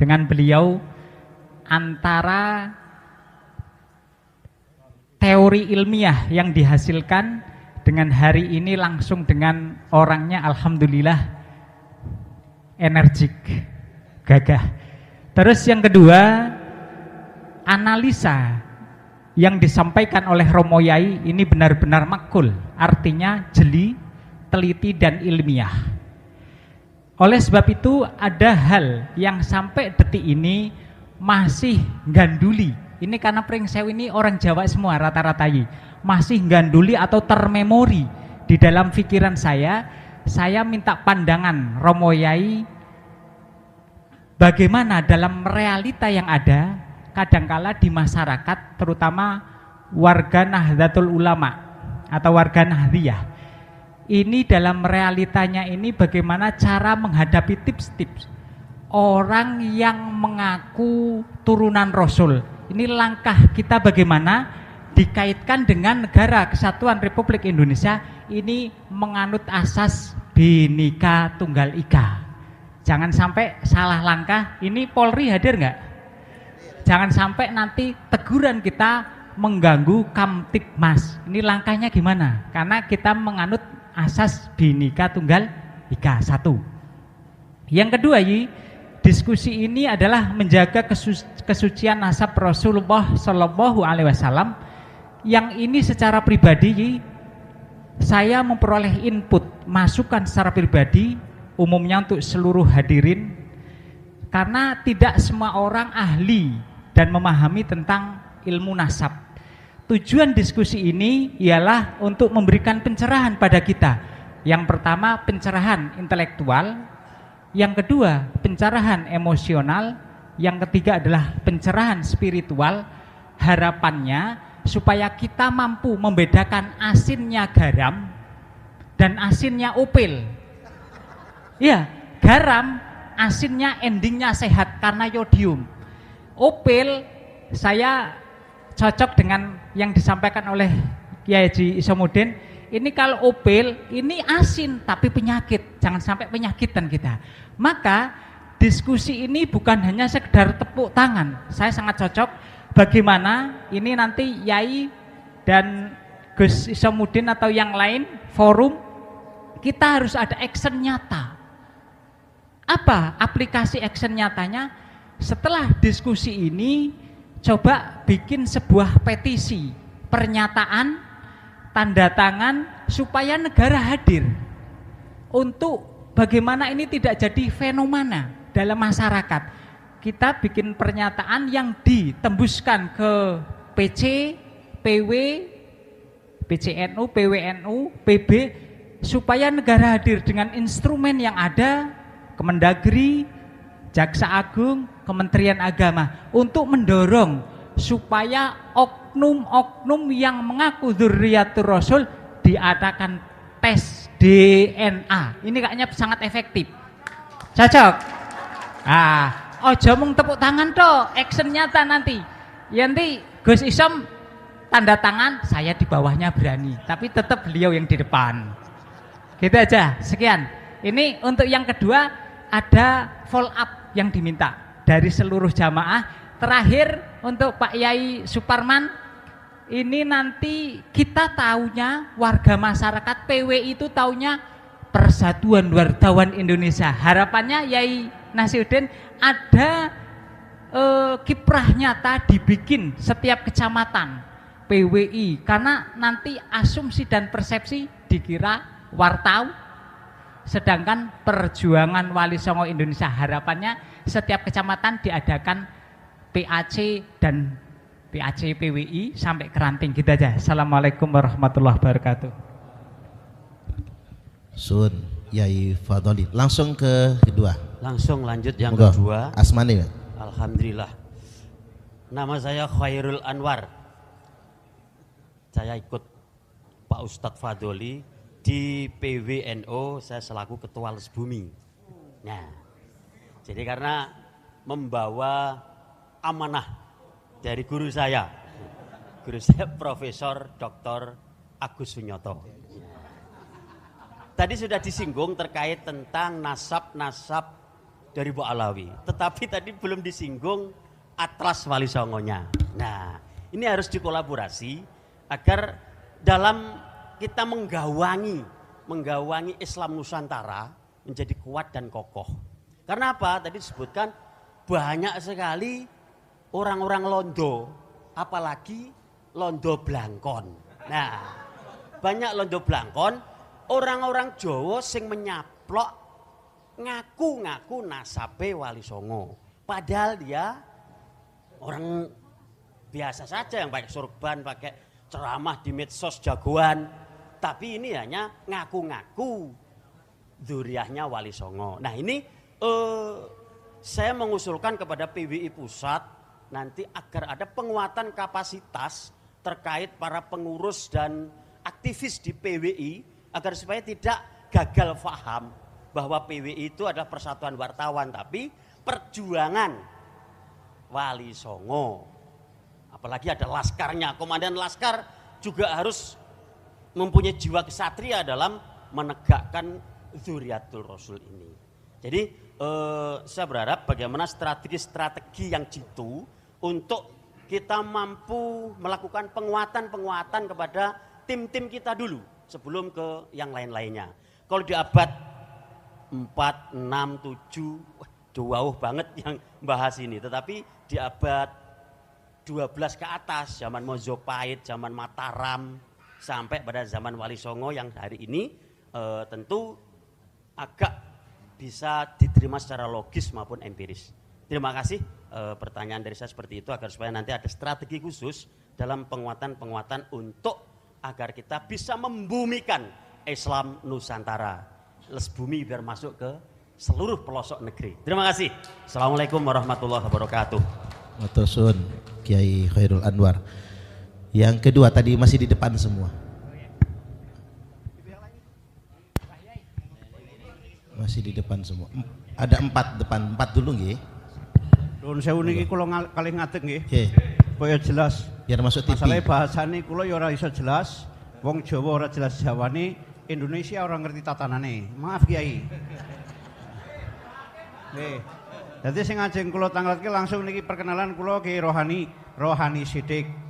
dengan beliau, antara teori ilmiah yang dihasilkan dengan hari ini langsung dengan orangnya, alhamdulillah energik, gagah. Terus yang kedua, analisa yang disampaikan oleh Romo Yai ini benar-benar makul, artinya jeli, teliti dan ilmiah. Oleh sebab itu ada hal yang sampai detik ini masih ganduli. Ini karena Pringsewu ini orang Jawa semua rata-rata masih ganduli atau termemori di dalam pikiran saya. Saya minta pandangan Romo Yai bagaimana dalam realita yang ada kadangkala di masyarakat, terutama warga Nahdlatul Ulama atau warga Nahdliyah. Ini dalam realitanya ini bagaimana cara menghadapi tips-tips orang yang mengaku turunan Rasul. Ini langkah kita bagaimana dikaitkan dengan negara Kesatuan Republik Indonesia ini menganut asas Bhinneka Tunggal Ika. Jangan sampai salah langkah. Ini Polri hadir nggak? Jangan sampai nanti teguran kita mengganggu Kamtibmas. Ini langkahnya gimana? Karena kita menganut asas Bhinneka Tunggal Ika. Satu. Yang kedua, diskusi ini adalah menjaga kesucian nasab Rasulullah Shallallahu Alaihi Wasallam. Yang ini secara pribadi saya memperoleh input, masukan secara pribadi, umumnya untuk seluruh hadirin, karena tidak semua orang ahli dan memahami tentang ilmu nasab. Tujuan diskusi ini ialah untuk memberikan pencerahan pada kita. Yang pertama, pencerahan intelektual. Yang kedua, pencerahan emosional. Yang ketiga adalah pencerahan spiritual. Harapannya supaya kita mampu membedakan asinnya garam dan asinnya upil. Ya, garam asinnya endingnya sehat karena yodium. Opil saya cocok dengan yang disampaikan oleh Kiai Haji Isomuddin. Ini kalau opil ini asin tapi penyakit, jangan sampai penyakitan kita. Maka diskusi ini bukan hanya sekedar tepuk tangan. Saya sangat cocok bagaimana ini nanti Yai dan Gus Isomuddin atau yang lain forum, kita harus ada action nyata. Apa aplikasi action nyatanya? Setelah diskusi ini, coba bikin sebuah petisi, pernyataan, tanda tangan, supaya negara hadir untuk bagaimana ini tidak jadi fenomena dalam masyarakat. Kita bikin pernyataan yang ditembuskan ke PC, PW, PCNU, PWNU, PB, supaya negara hadir dengan instrumen yang ada, Kemendagri, Jaksa Agung, Kementerian Agama, untuk mendorong supaya oknum-oknum yang mengaku dzurriyyatur Rasul diadakan tes DNA. Ini kayaknya sangat efektif. Cocok? Ojo mung tepuk tangan toh, action nyata nanti. Nanti Gus Isom tanda tangan, saya di bawahnya berani, tapi tetap beliau yang di depan. Gitu aja. Sekian. Ini untuk yang kedua, ada follow up yang diminta dari seluruh jamaah. Terakhir untuk Pak Yai Suparman, ini nanti kita taunya warga masyarakat PW itu taunya Persatuan Wartawan Indonesia. Harapannya Yai Nasiruddin ada kiprah nyata dibikin setiap kecamatan PWI, karena nanti asumsi dan persepsi dikira wartau, sedangkan perjuangan Wali Songo Indonesia harapannya setiap kecamatan diadakan PAC dan PAC PWI sampai ke ranting. Gitu aja. Assalamualaikum warahmatullahi wabarakatuh.
Sun Yai Fadoli. Langsung ke kedua.
Langsung lanjut yang
Moga.
kedua.
Asmani, Pak.
Alhamdulillah. Nama saya Khairul Anwar. Saya ikut Pak Ustadz Fadoli di PWNO, saya selaku Ketua Les Bumi. Nah, jadi karena membawa amanah dari guru saya Profesor Dr. Agus Sunyoto. Tadi sudah disinggung terkait tentang nasab-nasab dari Bu Alawi, tetapi tadi belum disinggung Atlas Wali Songonya. Nah, ini harus dikolaborasi agar dalam kita menggawangi Islam Nusantara menjadi kuat dan kokoh. Karena apa? Tadi disebutkan banyak sekali orang-orang Londo, apalagi Londo Blangkon. Nah, banyak Londo Blangkon, orang-orang Jawa sing menyaplok ngaku-ngaku nasabe Wali Songo. Padahal dia orang biasa saja yang pakai sorban, pakai ceramah di medsos jagoan. Tapi ini hanya ngaku-ngaku dzurriahnya Wali Songo. Nah ini saya mengusulkan kepada PWI Pusat nanti agar ada penguatan kapasitas terkait para pengurus dan aktivis di PWI agar supaya tidak gagal faham bahwa PWI itu adalah persatuan wartawan tapi perjuangan Wali Songo. Apalagi ada laskarnya, komandan laskar juga harus mempunyai jiwa kesatria dalam menegakkan dzurriyatul Rasul ini. Jadi saya berharap bagaimana strategi yang jitu untuk kita mampu melakukan penguatan kepada tim-tim kita dulu sebelum ke yang lain-lainnya. Kalau di abad 4, 6, 7, jauh banget yang bahas ini. Tetapi di abad 12 ke atas, zaman Mojopahit, zaman Mataram, sampai pada zaman Wali Songo yang hari ini tentu agak bisa diterima secara logis maupun empiris. Terima kasih pertanyaan dari saya seperti itu agar supaya nanti ada strategi khusus dalam penguatan untuk agar kita bisa membumikan Islam Nusantara. Les Bumi biar masuk ke seluruh pelosok negeri. Terima kasih. Assalamualaikum warahmatullahi wabarakatuh.
Matur suwun Kiai Khairul Anwar. Yang kedua tadi masih di depan semua. Masih di depan semua. Ada 4 depan, 4 dulu nggih.
Nuwun sewu niki kula kalih ngadeg nggih.
Nggih.
Supaya jelas.
Biar masuk TV.
Masalah bahasane kula ya ora iso jelas. Wong Jawa ora jelas Jawane, Indonesia orang ngerti tatanane. Maaf Kiai. Nggih. Dadi sing ajeng kula tangletke langsung niki perkenalan kula Ki Rohani Sidik.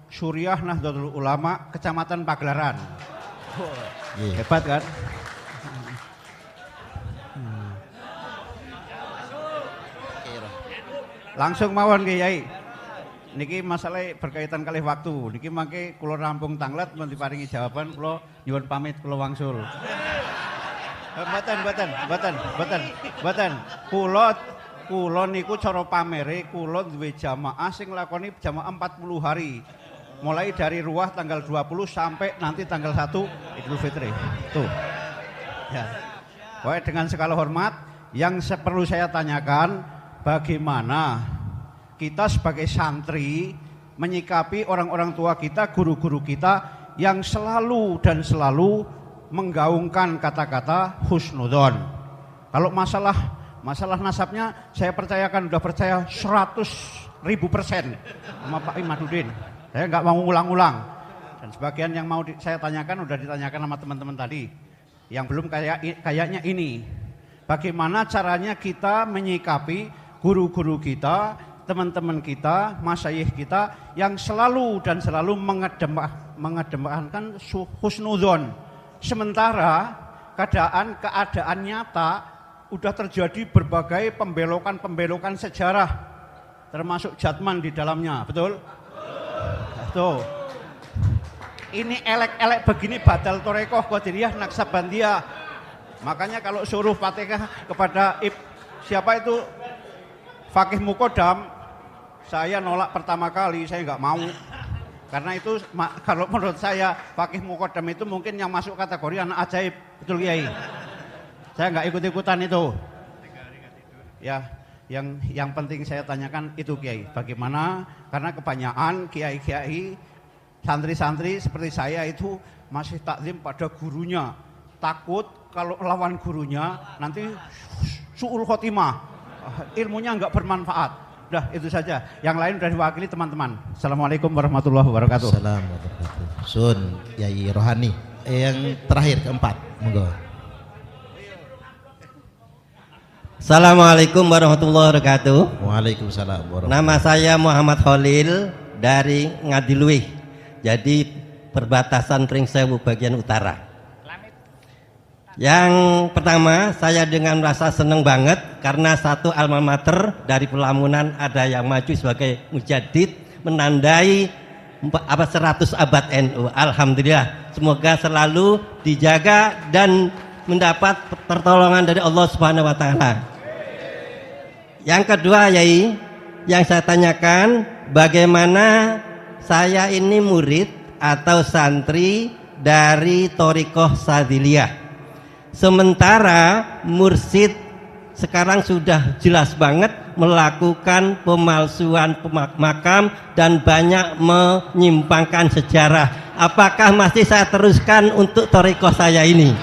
Suriah Nahdlatul Ulama Kecamatan Pagelaran. Hebat kan? Langsung mawon Kiai. Niki masalah berkaitan kalih waktu. Niki mangke kula rampung tanglet men diparingi jawaban kula nyuwun pamit kula wangsul. Mboten. Kula niku cara pamere kula duwe jamaah sing lakoni jamaah 40 hari. Mulai dari Ruah tanggal 20 sampai nanti tanggal 1 Idul Fitri. Tuh. Ya. Pokoknya dengan segala hormat yang perlu saya tanyakan, bagaimana kita sebagai santri menyikapi orang-orang tua kita, guru-guru kita yang selalu menggaungkan kata-kata husnudzon. Kalau masalah nasabnya saya percayakan, udah percaya 100.000% sama Pak Imadudin. Saya nggak mau ulang-ulang. Dan sebagian yang mau saya tanyakan udah ditanyakan sama teman-teman tadi. Yang belum kayaknya ini. Bagaimana caranya kita menyikapi guru-guru kita, teman-teman kita, masyayikh kita yang selalu mengedepankan husnudzon. Sementara keadaan nyata udah terjadi berbagai pembelokan sejarah, termasuk Jatman di dalamnya, betul? Tuh. Ini elek-elek begini badal torekoh qadiriyah naksabandiyah. Makanya kalau suruh Fatihah kepada siapa itu Fakih Mukodam, saya nolak pertama kali, saya nggak mau. Karena itu kalau menurut saya Fakih Mukodam itu mungkin yang masuk kategori anak ajaib, betul Kiai? Saya nggak ikut-ikutan itu. Ya, yang penting saya tanyakan itu Kiai, bagaimana? Karena kebanyakan kiai-kiai, santri-santri seperti saya itu masih taklim pada gurunya, takut kalau lawan gurunya nanti su'ul khotimah, ilmunya nggak bermanfaat. Udah itu saja. Yang lain sudah diwakili teman-teman. Assalamualaikum warahmatullahi wabarakatuh.
Assalamualaikum warahmatullahi wabarakatuh. Sun Yai Rohani. Yang terakhir keempat, monggo.
Assalamualaikum warahmatullahi wabarakatuh.
Waalaikumsalam warahmatullahi wabarakatuh.
Nama saya Muhammad Khalil dari Ngadiluih. Jadi perbatasan Pringsewu bagian utara. Yang pertama, saya dengan rasa senang banget karena satu alma mater dari Pelamunan ada yang maju sebagai mujaddid menandai 100 abad NU. Alhamdulillah, semoga selalu dijaga dan mendapat pertolongan dari Allah Subhanahu wa taala. Yang kedua, Yai, yang saya tanyakan, bagaimana saya ini murid atau santri dari Thariqah Sadziliyah. Sementara mursyid sekarang sudah jelas banget melakukan pemalsuan makam dan banyak menyimpangkan sejarah. Apakah masih saya teruskan untuk thariqah saya ini?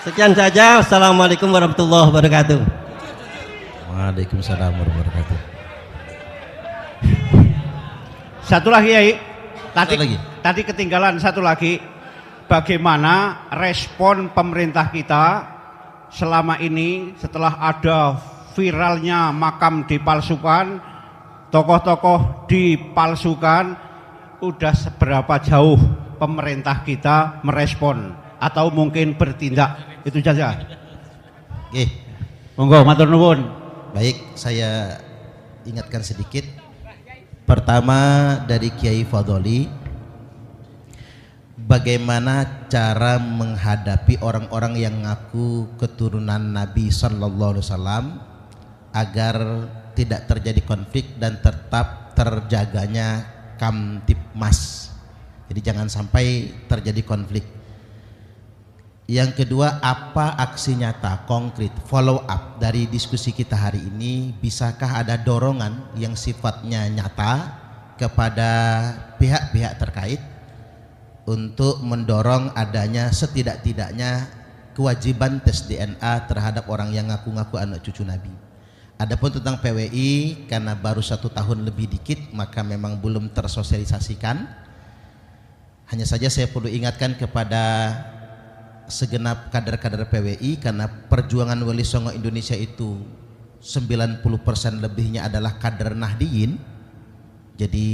Sekian saja. Assalamualaikum warahmatullahi wabarakatuh.
Waalaikumsalam warahmatullahi wabarakatuh.
Satu lagi Yai.
Lagi.
Tadi ketinggalan satu lagi. Bagaimana respon pemerintah kita selama ini setelah ada viralnya makam dipalsukan, tokoh-tokoh dipalsukan, udah seberapa jauh pemerintah kita merespon atau mungkin bertindak? Itu saja.
Oke.
Monggo matur nuwun.
Baik, saya ingatkan sedikit. Pertama dari Kiai Fadoli, bagaimana cara menghadapi orang-orang yang ngaku keturunan Nabi Sallallahu Alaihi Wasallam agar tidak terjadi konflik dan tetap terjaganya Kamtibmas. Jadi jangan sampai terjadi konflik. Yang kedua, apa aksi nyata konkret follow up dari diskusi kita hari ini? Bisakah ada dorongan yang sifatnya nyata kepada pihak-pihak terkait untuk mendorong adanya setidak-tidaknya kewajiban tes DNA terhadap orang yang ngaku-ngaku anak cucu Nabi. Adapun tentang PWI, karena baru 1 tahun lebih dikit, maka memang belum tersosialisasikan. Hanya saja saya perlu ingatkan kepada segenap kader-kader PWI, karena perjuangan Wali Songo Indonesia itu 90% lebihnya adalah kader Nahdiyin. Jadi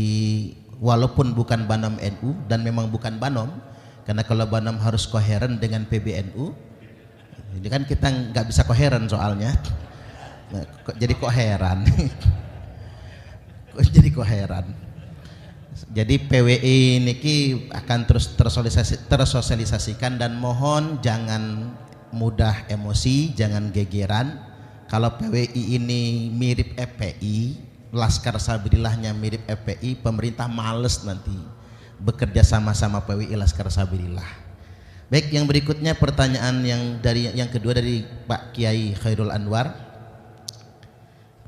walaupun bukan Banom NU dan memang bukan Banom, karena kalau Banom harus koheren dengan PBNU, ini kan kita nggak bisa koheren soalnya. Nah, jadi kok heran. Jadi kok heran. Jadi PWI niki akan terus tersosialisasikan dan mohon jangan mudah emosi, jangan gegeran. Kalau PWI ini mirip FPI, Laskar Sabilillahnya mirip FPI, pemerintah males nanti bekerja sama-sama PWI Laskar Sabilillah. Baik, yang berikutnya pertanyaan yang kedua dari Pak Kiai Khairul Anwar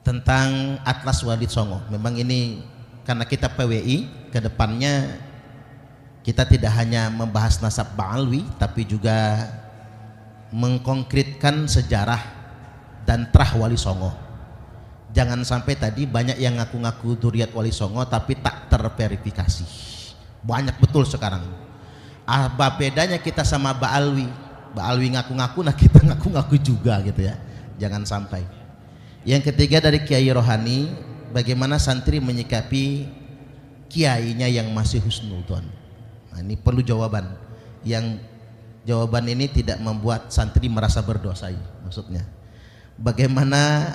tentang Atlas Walid Songo. Memang ini karena kita PWI, kedepannya kita tidak hanya membahas nasab Ba'alwi, tapi juga mengkonkretkan sejarah dan trah Wali Songo. Jangan sampai tadi banyak yang ngaku-ngaku Dzurriyyat Wali Songo tapi tak terverifikasi. Banyak betul sekarang. Apa bedanya kita sama Ba'alwi? Ba'alwi ngaku-ngaku, nah kita ngaku-ngaku juga gitu ya. Jangan sampai. Yang ketiga dari Kiai Rohani, bagaimana santri menyikapi kiainya yang masih husnudzon. Nah, ini perlu jawaban. Yang jawaban ini tidak membuat santri merasa berdosa. Maksudnya, bagaimana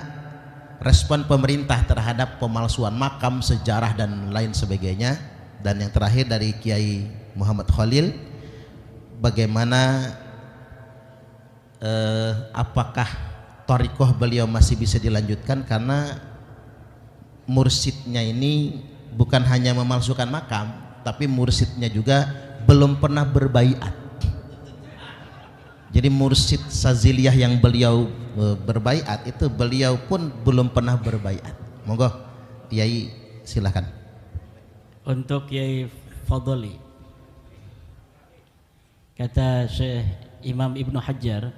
respon pemerintah terhadap pemalsuan makam, sejarah dan lain sebagainya? Dan yang terakhir dari Kiai Muhammad Khalil, bagaimana apakah thariqah beliau masih bisa dilanjutkan karena mursyidnya ini bukan hanya memalsukan makam, tapi mursyidnya juga belum pernah berbaiat. Jadi mursyid Saziliyah yang beliau berbaiat itu beliau pun belum pernah berbaiat. Monggo Kiai silakan.
Untuk Kiai Fadli, kata Syekh Imam Ibnu Hajar,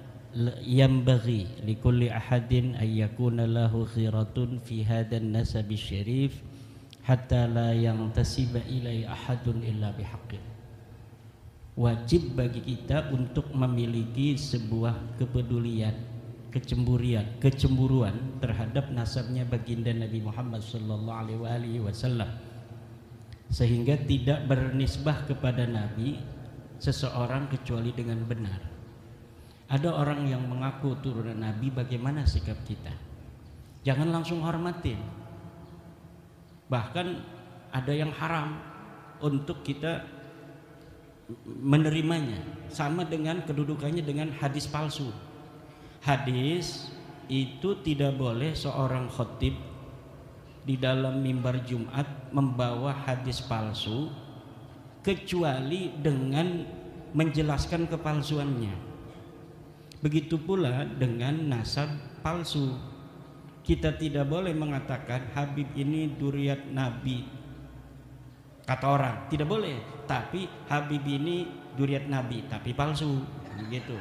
yambaghi likulli ahadin ayyakuna lahu khiratun fi hadan nasabi syarif hatta la yantasiba ilai ahadun illa bihaqqin. Wajib bagi kita untuk memiliki sebuah kepedulian, kecemburuan terhadap nasabnya baginda Nabi Muhammad sallallahu alaihi wasallam, sehingga tidak bernisbah kepada Nabi seseorang kecuali dengan benar. Ada orang yang mengaku turunan Nabi, bagaimana sikap kita? Jangan langsung hormatin. Bahkan ada yang haram untuk kita menerimanya, sama dengan kedudukannya dengan hadis palsu. Hadis itu tidak boleh seorang khotib di dalam mimbar Jumat membawa hadis palsu kecuali dengan menjelaskan kepalsuannya. Begitu pula dengan nasab palsu. Kita tidak boleh mengatakan Habib ini duriat Nabi, kata orang, tidak boleh. Tapi Habib ini duriat Nabi tapi palsu, begitu.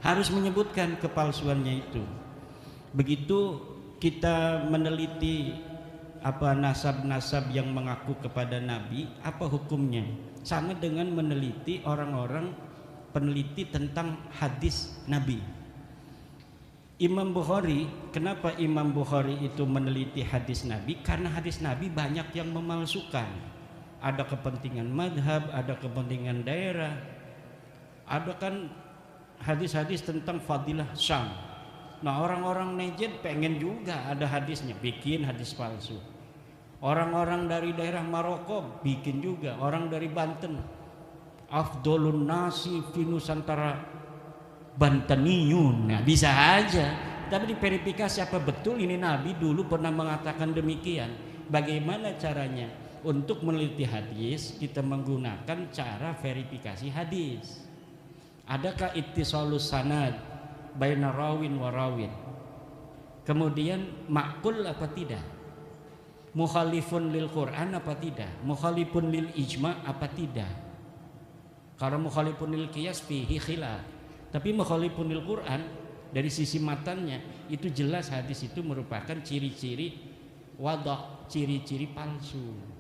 Harus menyebutkan kepalsuannya itu. Begitu kita meneliti apa nasab-nasab yang mengaku kepada Nabi, apa hukumnya? Sama dengan meneliti orang-orang peneliti tentang hadis Nabi. Imam Bukhari, kenapa Imam Bukhari itu meneliti hadis Nabi? Karena hadis Nabi banyak yang memalsukan. Ada kepentingan madhab, ada kepentingan daerah, ada kan hadis-hadis tentang fadilah Syam. Nah, orang-orang Najd pengen juga ada hadisnya, bikin hadis palsu. Orang-orang dari daerah Maroko bikin juga, orang dari Banten, afdolun nasi fi Nusantara Banteniyun. Nah, bisa aja, tapi diverifikasi apa betul ini Nabi dulu pernah mengatakan demikian. Bagaimana caranya? Untuk meneliti hadis kita menggunakan cara verifikasi hadis. Adakah ittisalus sanad baina rawin wa rawin? Kemudian ma'qul apa tidak? Mukhalifun lil Quran apa tidak? Mukhalifun lil ijma apa tidak? Kalau mukhalifun lil qiyas fihi khilaf. Tapi mukhalifun lil Quran dari sisi matanya itu jelas hadis itu merupakan ciri-ciri wadah, ciri-ciri palsu.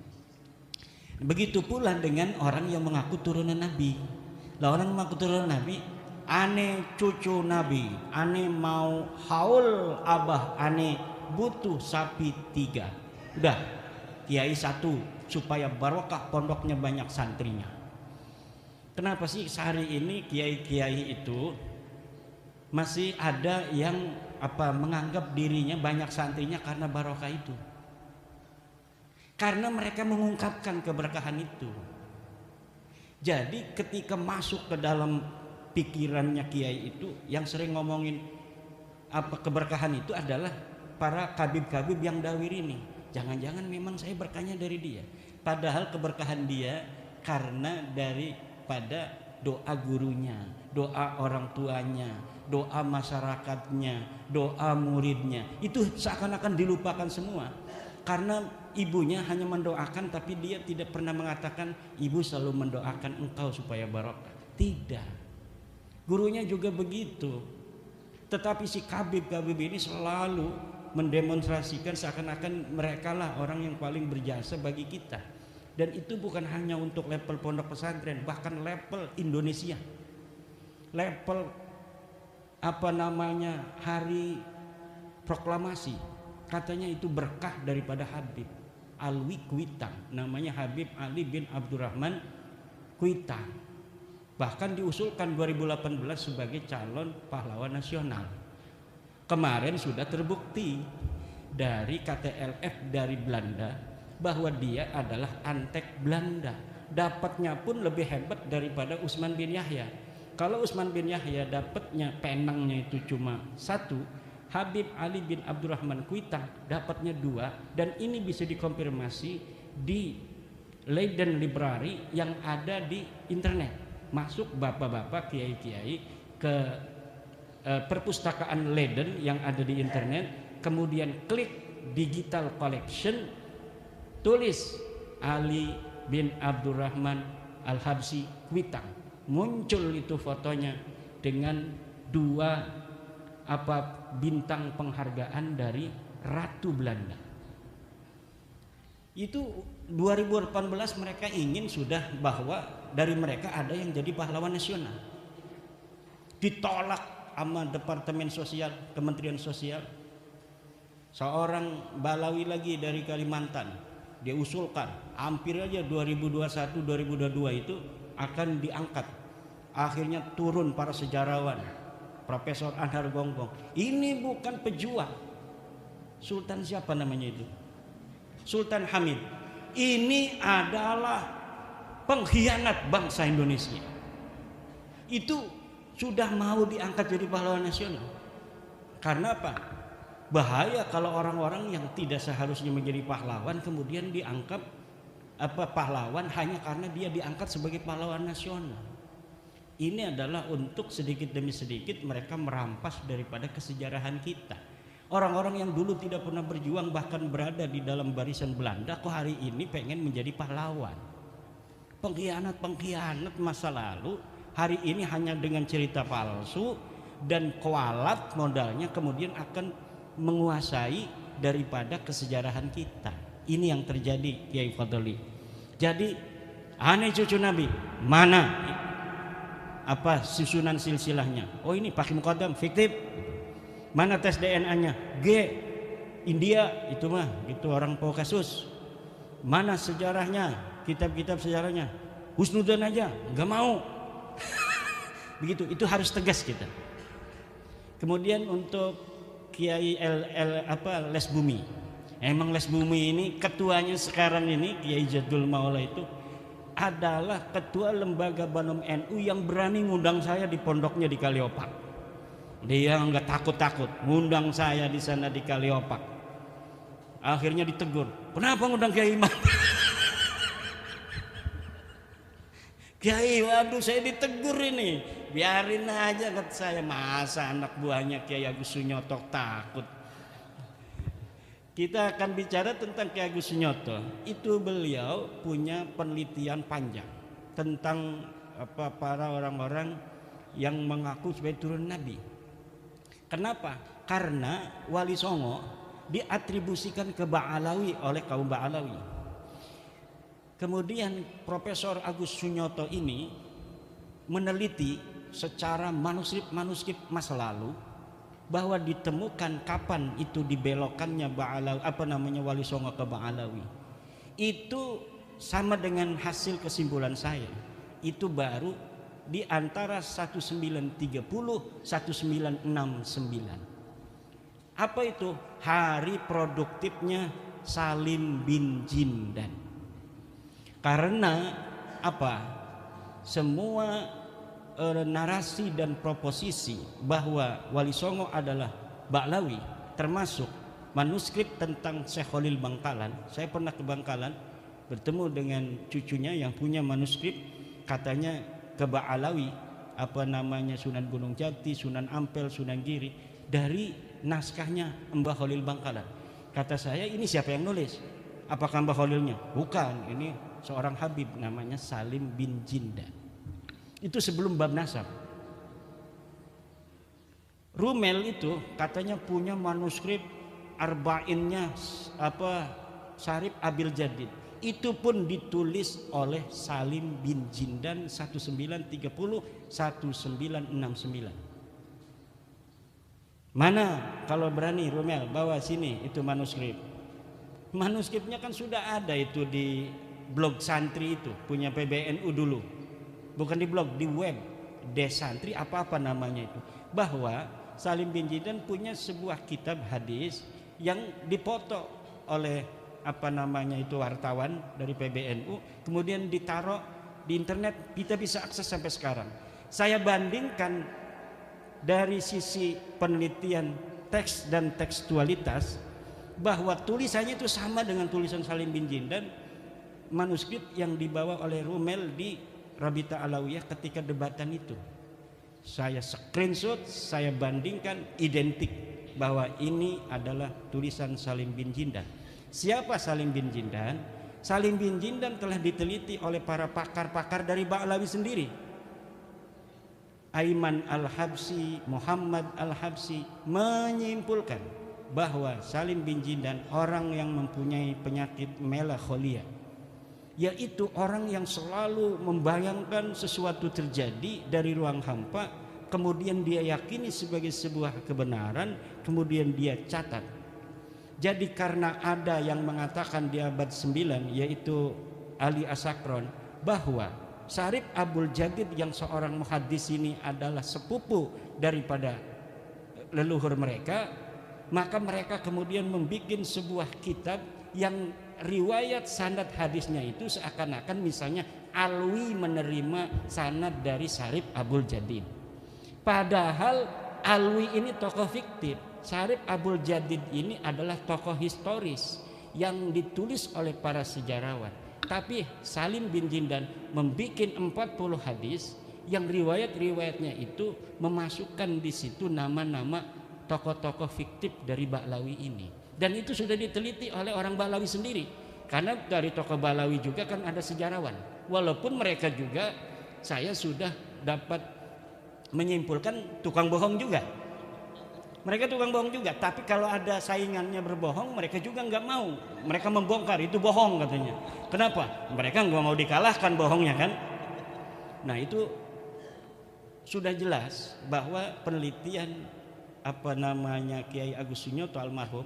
Begitu pula dengan orang yang mengaku turunan Nabi. Lah orang mengaku turunan Nabi, ane cucu Nabi, ane mau haul abah, ane butuh sapi 3. Udah, kiai 1 supaya barokah pondoknya banyak santrinya. Kenapa sih sehari ini kiai-kiai itu masih ada yang menganggap dirinya banyak santrinya karena barokah itu? Karena mereka mengungkapkan keberkahan itu. Jadi ketika masuk ke dalam pikirannya kiai itu, yang sering ngomongin keberkahan itu adalah para kabib-kabib yang dawir ini. Jangan-jangan memang saya berkahnya dari dia. Padahal keberkahan dia karena daripada doa gurunya, doa orang tuanya, doa masyarakatnya, doa muridnya. Itu seakan-akan dilupakan semua. Karena ibunya hanya mendoakan, tapi dia tidak pernah mengatakan ibu selalu mendoakan engkau supaya barokah. Tidak. Gurunya juga begitu. Tetapi si kabib-kabib ini selalu mendemonstrasikan seakan-akan mereka lah orang yang paling berjasa bagi kita. Dan itu bukan hanya untuk level pondok pesantren, bahkan level Indonesia. Level hari proklamasi. Katanya itu berkah daripada Habib Alwi Kuitang, namanya Habib Ali bin Abdurrahman Kuitang. Bahkan diusulkan 2018 sebagai calon pahlawan nasional. Kemarin sudah terbukti dari KTLF dari Belanda bahwa dia adalah antek Belanda. Dapatnya pun lebih hebat daripada Utsman bin Yahya. Kalau Utsman bin Yahya dapatnya penangnya itu cuma 1, Habib Ali bin Abdurrahman Kuitang dapatnya 2, dan ini bisa dikonfirmasi di Leiden Library yang ada di internet. Masuk bapak-bapak, kiai-kiai ke perpustakaan Leiden yang ada di internet, kemudian klik digital collection, tulis Ali bin Abdurrahman Al-Habsyi Kuitang, muncul itu fotonya dengan 2 bintang penghargaan dari Ratu Belanda. Itu 2018 mereka ingin sudah bahwa dari mereka ada yang jadi pahlawan nasional. Ditolak sama Departemen Sosial, Kementerian Sosial. Seorang Balawi lagi dari Kalimantan, dia usulkan hampir aja 2021 2022 itu akan diangkat. Akhirnya turun para sejarawan, Profesor Anhar Gonggong. Ini bukan pejuang. Sultan siapa namanya itu? Sultan Hamid. Ini adalah pengkhianat bangsa Indonesia. Itu sudah mau diangkat jadi pahlawan nasional. Karena apa? Bahaya kalau orang-orang yang tidak seharusnya menjadi pahlawan kemudian dianggap pahlawan hanya karena dia diangkat sebagai pahlawan nasional. Ini adalah untuk sedikit demi sedikit mereka merampas daripada kesejarahan kita. Orang-orang yang dulu tidak pernah berjuang bahkan berada di dalam barisan Belanda kok hari ini pengen menjadi pahlawan. Pengkhianat masa lalu hari ini hanya dengan cerita palsu dan kualat modalnya kemudian akan menguasai daripada kesejarahan kita. Ini yang terjadi, Kiai Fadli. Jadi aneh cucu Nabi, mana susunan silsilahnya? Oh ini pakai muqaddam fiktif. Mana tes DNA-nya? G India itu mah gitu orang kasus. Mana sejarahnya? Kitab-kitab sejarahnya? Husnudzon aja, nggak mau. Begitu, itu harus tegas kita. Kemudian untuk Kiai Les Bumi. Emang Les Bumi ini ketuanya sekarang ini Kiai Jadul Maula itu adalah ketua lembaga Banom NU yang berani ngundang saya di pondoknya di Kaliopak. Dia nggak takut-takut ngundang saya di sana di Kaliopak. Akhirnya ditegur, kenapa ngundang Kiai Imam? Kiai, waduh saya ditegur ini. Biarin aja kata saya, masa anak buahnya Kiai Agus Sunyoto takut. Kita akan bicara tentang Kiai Agus Sunyoto. Itu beliau punya penelitian panjang tentang para orang-orang yang mengaku sebagai turun Nabi. Kenapa? Karena Wali Songo diatribusikan ke Ba'alawi oleh kaum Ba'alawi. Kemudian Profesor Agus Sunyoto ini meneliti secara manuskrip masa lalu bahwa ditemukan kapan itu dibelokkannya Wali Songo ke Ba'alawi. Itu sama dengan hasil kesimpulan saya. Itu baru di antara 1930 1969. Apa itu? Hari produktifnya Salim bin Jindan. Karena semua narasi dan proposisi bahwa Wali Songo adalah Ba'lawi, termasuk manuskrip tentang Syekh Khalil Bangkalan. Saya pernah ke Bangkalan bertemu dengan cucunya yang punya manuskrip, katanya ke Ba'lawi, Sunan Gunung Jati, Sunan Ampel, Sunan Giri, dari naskahnya Mbah Khalil Bangkalan. Kata saya, ini siapa yang nulis? Apakah Mbah Khalilnya? Bukan, ini seorang Habib namanya Salim bin Jindan. Itu sebelum bab nasab. Rumel itu katanya punya manuskrip arba'innya Syarif Abil Jadid. Itu pun ditulis oleh Salim bin Jindan 1930 1969. Mana kalau berani Rumel bawa sini itu manuskrip. Manuskripnya kan sudah ada itu di blog santri itu punya PBNU dulu. bukan di blog, di web Desantri apa namanya itu, bahwa Salim bin Jindan punya sebuah kitab hadis yang dipoto oleh wartawan dari PBNU, kemudian ditaruh di internet, kita bisa akses sampai sekarang. Saya bandingkan dari sisi penelitian teks dan tekstualitas, bahwa tulisannya itu sama dengan tulisan Salim bin Jindan, manuskrip yang dibawa oleh Rumel di Rabita Alawiyah ketika debatan itu. Saya screenshot, saya bandingkan, identik bahwa ini adalah tulisan Salim bin Jindan. Siapa Salim bin Jindan? Salim bin Jindan telah diteliti oleh para pakar-pakar dari Ba'lawi sendiri. Aiman Al-Habsi, Muhammad Al-Habsi menyimpulkan bahwa Salim bin Jindan orang yang mempunyai penyakit melankolia, yaitu orang yang selalu membayangkan sesuatu terjadi dari ruang hampa, kemudian dia yakini sebagai sebuah kebenaran, kemudian dia catat. Jadi karena ada yang mengatakan di abad 9, yaitu Ali Asakron, bahwa Syarif Abdul Jadid yang seorang muhaddis ini adalah sepupu daripada leluhur mereka, maka mereka kemudian membuat sebuah kitab yang riwayat sanad hadisnya itu seakan-akan misalnya Alwi menerima sanad dari Syarif Abdul Jadid, padahal Alwi ini tokoh fiktif. Syarif Abdul Jadid ini adalah tokoh historis yang ditulis oleh para sejarawan. Tapi Salim bin Jindan membuat 40 hadis yang riwayat-riwayatnya itu memasukkan di situ nama-nama tokoh-tokoh fiktif dari Ba'lawi ini. Dan itu sudah diteliti oleh orang Ba'lawi sendiri. Karena dari tokoh Ba'lawi juga kan ada sejarawan. Walaupun mereka juga, saya sudah dapat menyimpulkan tukang bohong juga. Mereka tukang bohong juga. Tapi kalau ada saingannya berbohong, mereka juga nggak mau. Mereka membongkar, itu bohong katanya. Kenapa? Mereka nggak mau dikalahkan bohongnya kan. Nah itu sudah jelas bahwa penelitian Kiai Agus Sunyoto almarhum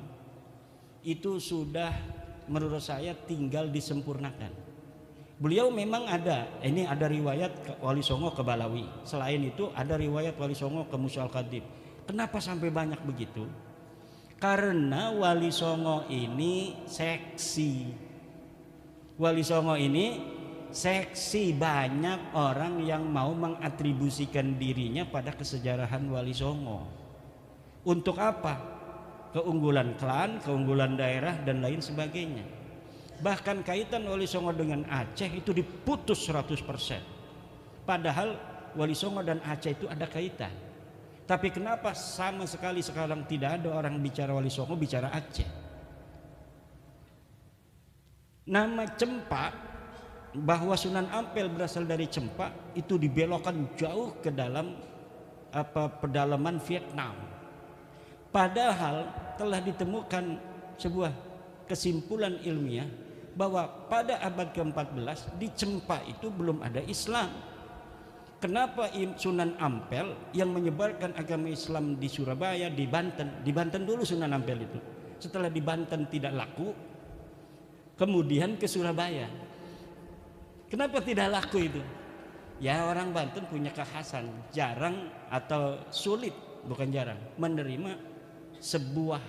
itu sudah menurut saya tinggal disempurnakan. Beliau memang ada riwayat Wali Songo ke Balawi. Selain itu ada riwayat Wali Songo ke Musa Al-Khadib. Kenapa sampai banyak begitu? Karena Wali Songo ini seksi. Wali Songo ini seksi, banyak orang yang mau mengatribusikan dirinya pada kesejarahan Wali Songo. Untuk apa? Keunggulan klan, keunggulan daerah dan lain sebagainya. Bahkan kaitan Wali Songo dengan Aceh itu diputus 100%. Padahal Wali Songo dan Aceh itu ada kaitan. Tapi kenapa sama sekali sekarang tidak ada orang bicara Wali Songo, bicara Aceh? Nama Cempa, bahwa Sunan Ampel berasal dari Cempa, itu dibelokkan jauh ke dalam pedalaman Vietnam. Padahal telah ditemukan sebuah kesimpulan ilmiah bahwa pada abad ke-14 di Cempa itu belum ada Islam. Kenapa Sunan Ampel yang menyebarkan agama Islam di Surabaya, di Banten dulu Sunan Ampel itu. Setelah di Banten tidak laku, kemudian ke Surabaya. Kenapa tidak laku itu? Ya orang Banten punya kekhasan, jarang atau sulit, bukan jarang, menerima sebuah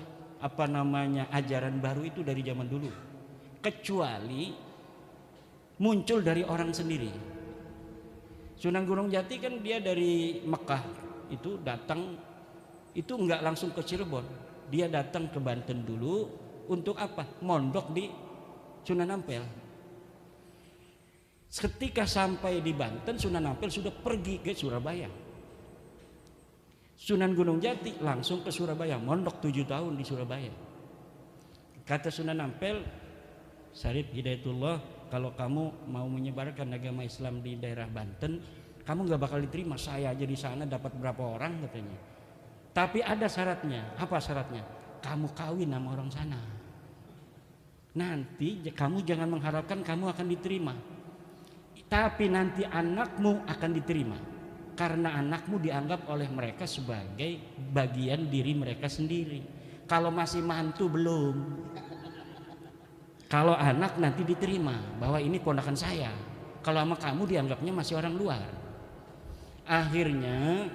ajaran baru itu dari zaman dulu. Kecuali muncul dari orang sendiri. Sunan Gunung Jati kan dia dari Mekah itu datang, itu enggak langsung ke Cirebon, dia datang ke Banten dulu untuk apa? Mondok di Sunan Ampel. Ketika sampai di Banten, Sunan Ampel sudah pergi ke Surabaya. Sunan Gunung Jati langsung ke Surabaya, mondok 7 tahun di Surabaya. Kata Sunan Ampel, Syarif Hidayatullah, kalau kamu mau menyebarkan agama Islam di daerah Banten, kamu gak bakal diterima. Saya aja di sana dapat berapa orang katanya. Tapi ada syaratnya. Apa syaratnya? Kamu kawin sama orang sana. Nanti kamu jangan mengharapkan kamu akan diterima. Tapi nanti anakmu akan diterima. Karena anakmu dianggap oleh mereka sebagai bagian diri mereka sendiri. Kalau masih mantu belum. Kalau anak nanti diterima bahwa ini ponakan saya. Kalau sama kamu dianggapnya masih orang luar. Akhirnya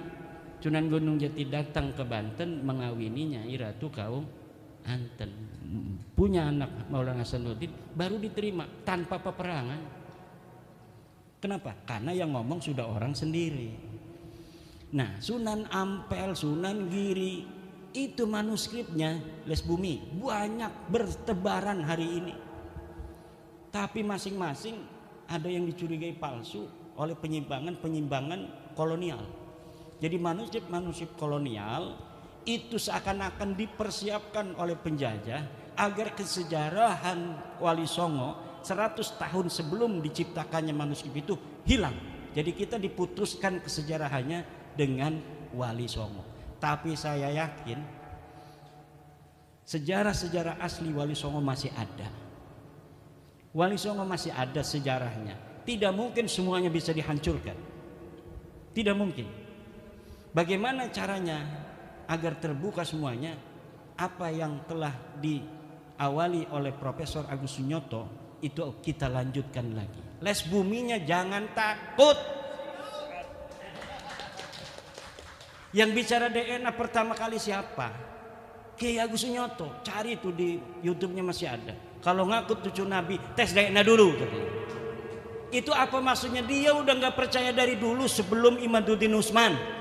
Sunan Gunung Jati datang ke Banten mengawini Nyai Ratu kaum Anten. Punya anak Maulana Hasanuddin, baru diterima tanpa peperangan. Kenapa? Karena yang ngomong sudah orang sendiri. Nah, Sunan Ampel, Sunan Giri, itu manuskripnya Les Bumi banyak bertebaran hari ini. Tapi masing-masing ada yang dicurigai palsu oleh penyimpangan kolonial. Jadi manuskrip kolonial itu seakan-akan dipersiapkan oleh penjajah agar kesejarahan Wali Songo 100 tahun sebelum diciptakannya manuskrip itu hilang. Jadi kita diputuskan kesejarahannya dengan Wali Songo. Tapi saya yakin sejarah-sejarah asli Wali Songo masih ada. Wali Songo masih ada sejarahnya. Tidak mungkin semuanya bisa dihancurkan. Tidak mungkin. Bagaimana caranya agar terbuka semuanya? Apa yang telah diawali oleh Profesor Agus Sunyoto itu kita lanjutkan lagi. Les Buminya jangan takut. Yang bicara DNA pertama kali siapa? Kiai Agus Sunyoto. Cari itu di YouTube-nya masih ada. Kalau ngaku cucu Nabi, tes DNA dulu. Itu apa maksudnya? Dia udah nggak percaya dari dulu sebelum Imaduddin Usman.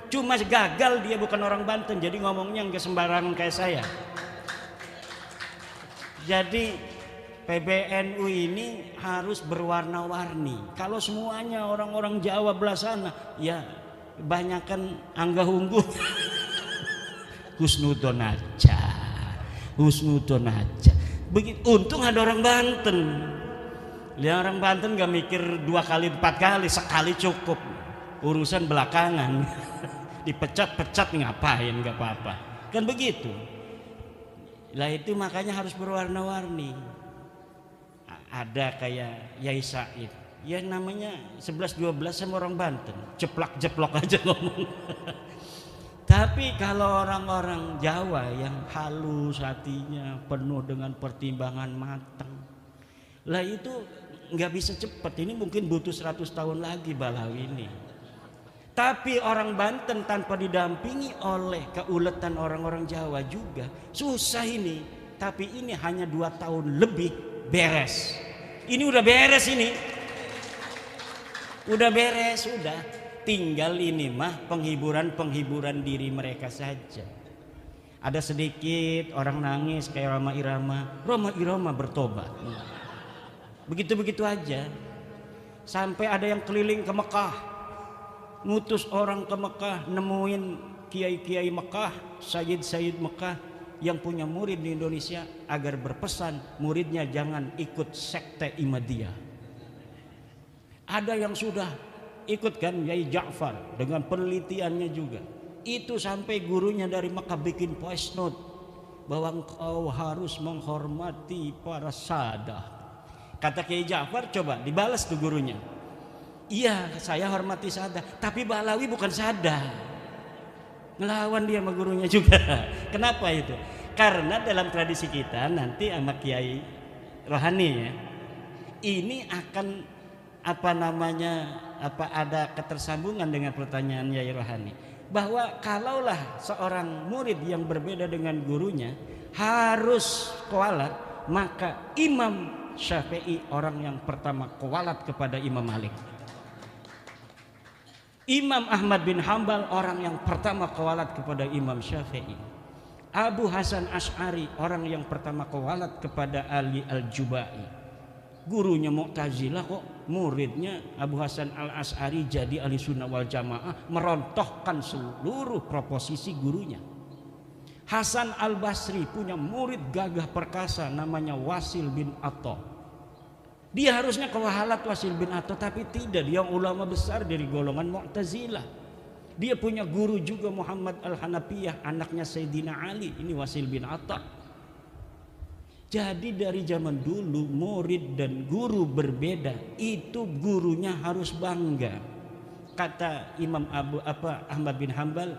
Cuma gagal, dia bukan orang Banten, jadi ngomongnya nggak sembarangan kayak saya. Jadi PBNU ini harus berwarna-warni. Kalau semuanya orang-orang Jawa belah sana, ya banyakan Angga Unggul. Husnudon aja. Begitu, untung ada orang Banten. Lihat orang Banten gak mikir 2 kali 4 kali, sekali cukup. Urusan belakangan. Dipecat-pecat ngapain, gak apa-apa. Kan begitu. Lah itu makanya harus berwarna-warni. Ada kayak Yai Said, ya namanya 11-12 sama orang Banten, jeplak-jeplok aja ngomong. Tapi kalau orang-orang Jawa yang halus hatinya, penuh dengan pertimbangan matang, lah itu nggak bisa cepat. Ini mungkin butuh 100 tahun lagi Balawi ini. Tapi orang Banten tanpa didampingi oleh keuletan orang-orang Jawa juga susah ini. Tapi ini hanya 2 tahun lebih beres. Ini udah beres ini. Udah beres, udah. Tinggal ini mah penghiburan diri mereka saja. Ada sedikit orang nangis kayak Roma Irama bertobat. Begitu-begitu aja. Sampai ada yang keliling ke Mekah, ngutus orang ke Mekah, nemuin kiai-kiai Mekah, Sayyid Mekah yang punya murid di Indonesia agar berpesan muridnya jangan ikut sekte Ahmadiyah. Ada yang sudah ikut kan, Yai Ja'far dengan penelitiannya juga. Itu sampai gurunya dari Mekah bikin voice note bahwa engkau harus menghormati para sadah. Kata Kiai Ja'far, coba dibalas tuh gurunya. Iya, saya hormati sadah, tapi Balawi bukan sadah. Ngelawan dia sama gurunya juga. Kenapa itu? Karena dalam tradisi kita nanti sama Kiai Rohani ya, ini akan ada ketersambungan dengan pertanyaan Kiai Rohani, bahwa kalaulah seorang murid yang berbeda dengan gurunya harus kualat, maka Imam Syafi'i orang yang pertama kualat kepada Imam Malik. Imam Ahmad bin Hambal orang yang pertama kualat kepada Imam Syafi'i. Abu Hasan Asy'ari orang yang pertama kualat kepada Ali Al-Jubai. Gurunya Mu'tazilah kok muridnya Abu Hasan Al-Asy'ari jadi Ahli Sunnah wal Jamaah, merontohkan seluruh proposisi gurunya. Hasan Al-Basri punya murid gagah perkasa namanya Wasil bin Atta. Dia harusnya kewahalat Wasil bin Atta, tapi tidak, dia ulama besar dari golongan Mu'tazilah. Dia punya guru juga Muhammad Al-Hanafiyah, anaknya Sayyidina Ali, ini Wasil bin Atta. Jadi dari zaman dulu murid dan guru berbeda, itu gurunya harus bangga. Kata Imam Ahmad bin Hambal,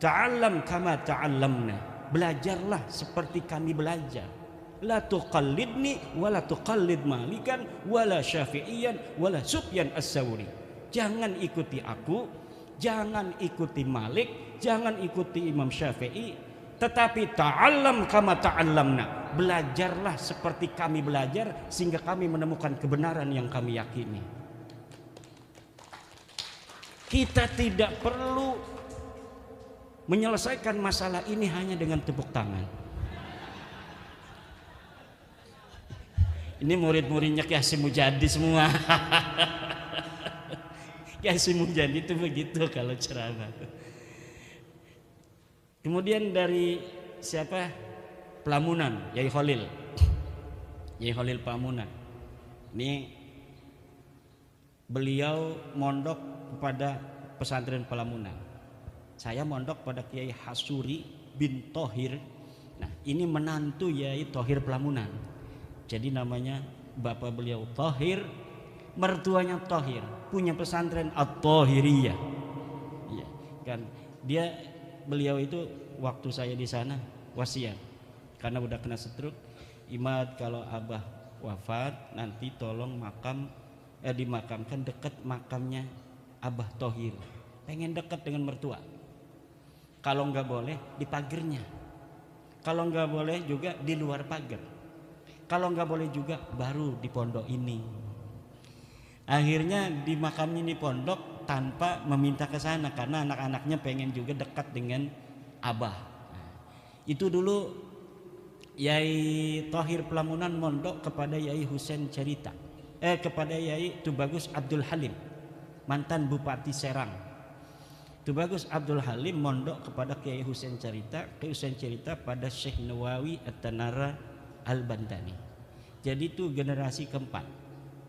ta'allam kama ta'allamna, belajarlah seperti kami belajar. La tuqallidni wa la tuqallid Malikan wala Syafi'iyan wala Sufyan as-Tsauri. Jangan ikuti aku, jangan ikuti Malik, jangan ikuti Imam Syafi'i, tetapi ta'allam kama ta'allamna. Belajarlah seperti kami belajar sehingga kami menemukan kebenaran yang kami yakini. Kita tidak perlu menyelesaikan masalah ini hanya dengan tepuk tangan. Ini murid-muridnya Ki Hasyim Mujadi semua. Ki Hasyim Mujadi itu begitu kalau ceramah. Kemudian dari siapa? Pelamunan, Yai Khalil. Yai Khalil Pelamunan. Ini beliau mondok kepada pesantren Pelamunan. Saya mondok pada Kiai Hasuri bin Thohir. Nah, ini menantu Yai Thohir Pelamunan. Jadi namanya bapak beliau Thohir, mertuanya Thohir, punya pesantren At-Thohiriyah. Iya, kan beliau itu waktu saya di sana wasiat karena udah kena stroke, Imad kalau abah wafat nanti tolong dimakamkan dekat makamnya Abah Thohir. Pengen dekat dengan mertua. Kalau nggak boleh di pagernya, kalau nggak boleh juga di luar pagar. Kalau nggak boleh juga baru di pondok ini. Akhirnya di makamnya di pondok tanpa meminta ke sana karena anak-anaknya pengen juga dekat dengan abah. Nah, itu dulu Yai Thohir Pelamunan mondok kepada Yai Husain Cerita. Kepada Yai Tubagus Abdul Halim, mantan Bupati Serang. Tubagus Abdul Halim mondok kepada Kiai Husain Cerita, Kiai Husain Cerita pada Syekh Nawawi At-Tanara Al-Bantani. Jadi itu generasi keempat.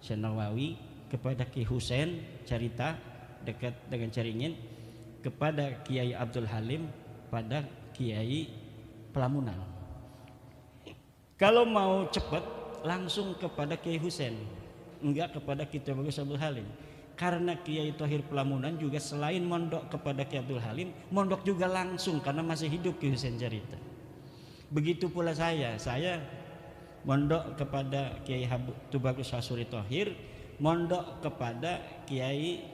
Syekh Nawawi kepada Kiai Husain Cerita dekat dengan Caringin, kepada Kiai Abdul Halim pada Kiai Pelamunan. Kalau mau cepat langsung kepada Kiai Husain, enggak kepada Kiai Tubagus Abdul Halim. Karena Kiai Thohir Pelamunan juga selain mondok kepada Kiai Abdul Halim, mondok juga langsung karena masih hidup Kiai Husain Cerita. Begitu pula saya mondok kepada Kiai Tubagus Hasuri Thohir, mondok kepada Kiai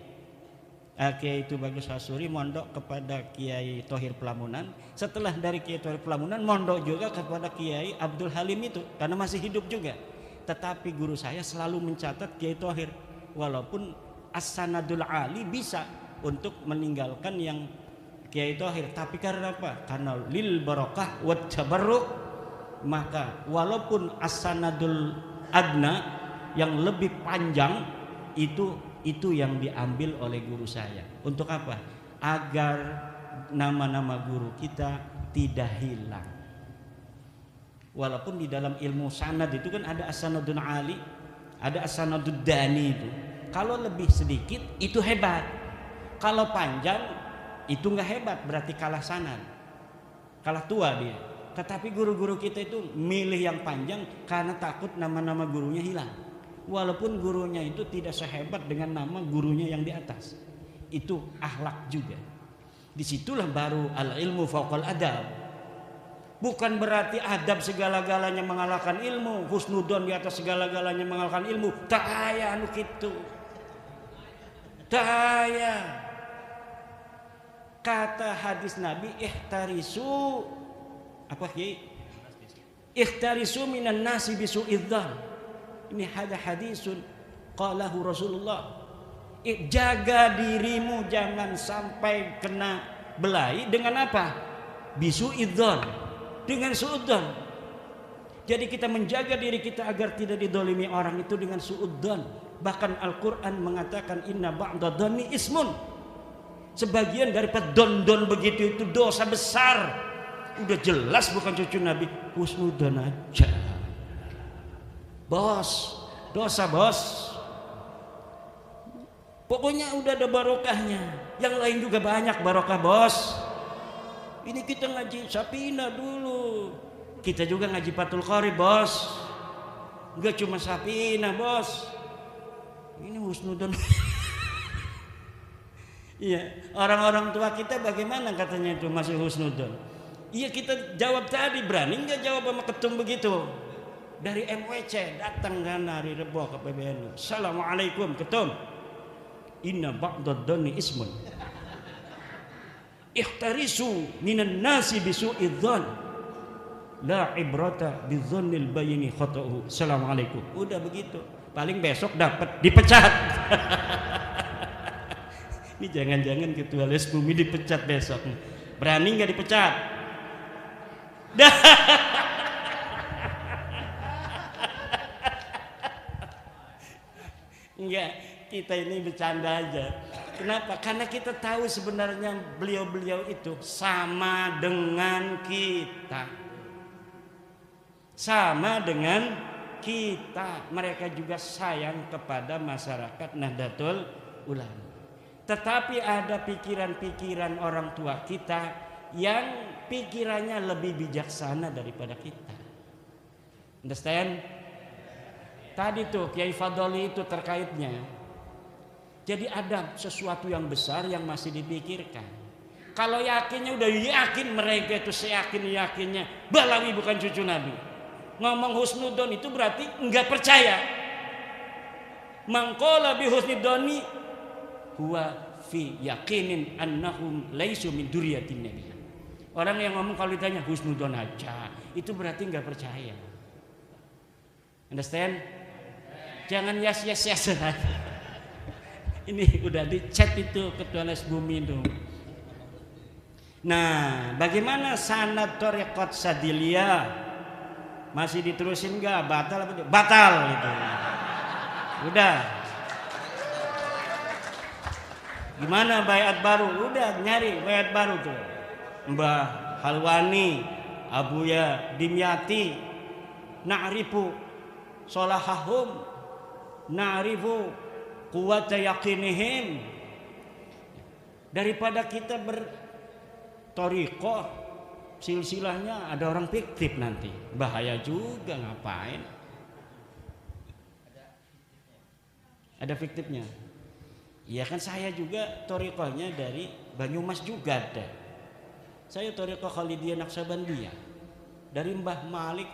Tubagus Hasuri, mondok kepada Kiai Thohir Pelamunan. Setelah dari Kiai Thohir Pelamunan, mondok juga kepada Kiai Abdul Halim itu karena masih hidup juga. Tetapi guru saya selalu mencatat Kiai Thohir, walaupun as-sanadul ali bisa untuk meninggalkan yang Kiai Thohir, tapi karena apa? Karena lil barokah wat tabarruk, maka walaupun as-sanadul adna yang lebih panjang itu yang diambil oleh guru saya. Untuk apa? Agar nama-nama guru kita tidak hilang. Walaupun di dalam ilmu sanad itu kan ada as-sanadun ali, ada as-sanadud dani itu. Kalau lebih sedikit itu hebat. Kalau panjang itu nggak hebat, berarti kalah sanad, kalah tua dia. Tetapi guru-guru kita itu milih yang panjang karena takut nama-nama gurunya hilang. Walaupun gurunya itu tidak sehebat dengan nama gurunya yang di atas. Itu akhlak juga. Disitulah baru al-ilmu fauqal adab. Bukan berarti adab segala-galanya mengalahkan ilmu, husnudon di atas segala-galanya mengalahkan ilmu. Tak aya anu kitu. Tak aya. Kata hadis Nabi, ihtarisu apa Kiai? Ihtarisu minan nasi bisu'idzan. Ini ada hadisun qalahu Rasulullah. Jaga dirimu jangan sampai kena belai dengan apa? Bisu'idzan, dengan suudzon. Jadi kita menjaga diri kita agar tidak didolimi orang itu dengan suudzon. Bahkan Al-Quran mengatakan inna ba'da dhanni ismun. Sebagian daripada don begitu itu dosa besar. Udah jelas bukan cucu Nabi, husnudzon aja. Bos, dosa bos. Pokoknya udah ada barokahnya. Yang lain juga banyak barokah bos. Ini kita ngaji Sapina dulu. Kita juga ngaji Fathul Qorib bos. Enggak cuma Sapina bos. Ini husnudzon. Iya, orang-orang tua kita bagaimana katanya itu masih husnudzon. Iya kita jawab tadi, berani nggak jawab sama ketum begitu? dari MWC datang kan hari Rebo ke PBNU. Assalamualaikum ketum. Inna ba'dad dhanni ismun. Ihtarisu minan nasi bisu'idz dzan. La ibrata bidzannil bayni khata'u. Assalamualaikum. Udah begitu. Paling besok dapat dipecat. Ini jangan-jangan ketua Les Bumi dipecat besok. Berani nggak dipecat? Enggak, kita ini bercanda aja. Kenapa? Karena kita tahu sebenarnya beliau-beliau itu sama dengan kita. Sama dengan kita. Mereka juga sayang kepada masyarakat Nahdlatul Ulama. Tetapi ada pikiran-pikiran orang tua kita yang pikirannya lebih bijaksana daripada kita. Understand? Tadi tuh Kiai Fadoli itu terkaitnya. Jadi ada sesuatu yang besar yang masih dipikirkan. Kalau yakinnya udah yakin mereka itu seyakin-yakinnya Balawi bukan cucu Nabi. Ngomong husnudon itu berarti enggak percaya. Mangqala bi husnudoni huwa fi yakinin annahum laisu min dzurriyyatin nabi. Orang yang ngomong kalau ditanya husnudon aja, itu berarti enggak percaya. Understand? Jangan yes. Ini udah di chat itu ketua Les Bumi itu. Nah, bagaimana sanad thariqat Sadiliyah? Masih diterusin enggak? Batal apa? Batal itu. Udah. Gimana bayat baru? Udah nyari bayat baru tuh. Mbah Halwani, Abuya Dimyati, na'rifu solahahum, na'rifu quwwata yaqinihim. Daripada kita berthariqah silsilahnya ada orang fiktif nanti, bahaya juga. Ngapain ada fiktifnya? Iya kan, saya juga thariqahnya dari Banyumas juga ada. Saya thariqah Khalidiyah Naksabandiyah dari Mbah Malik,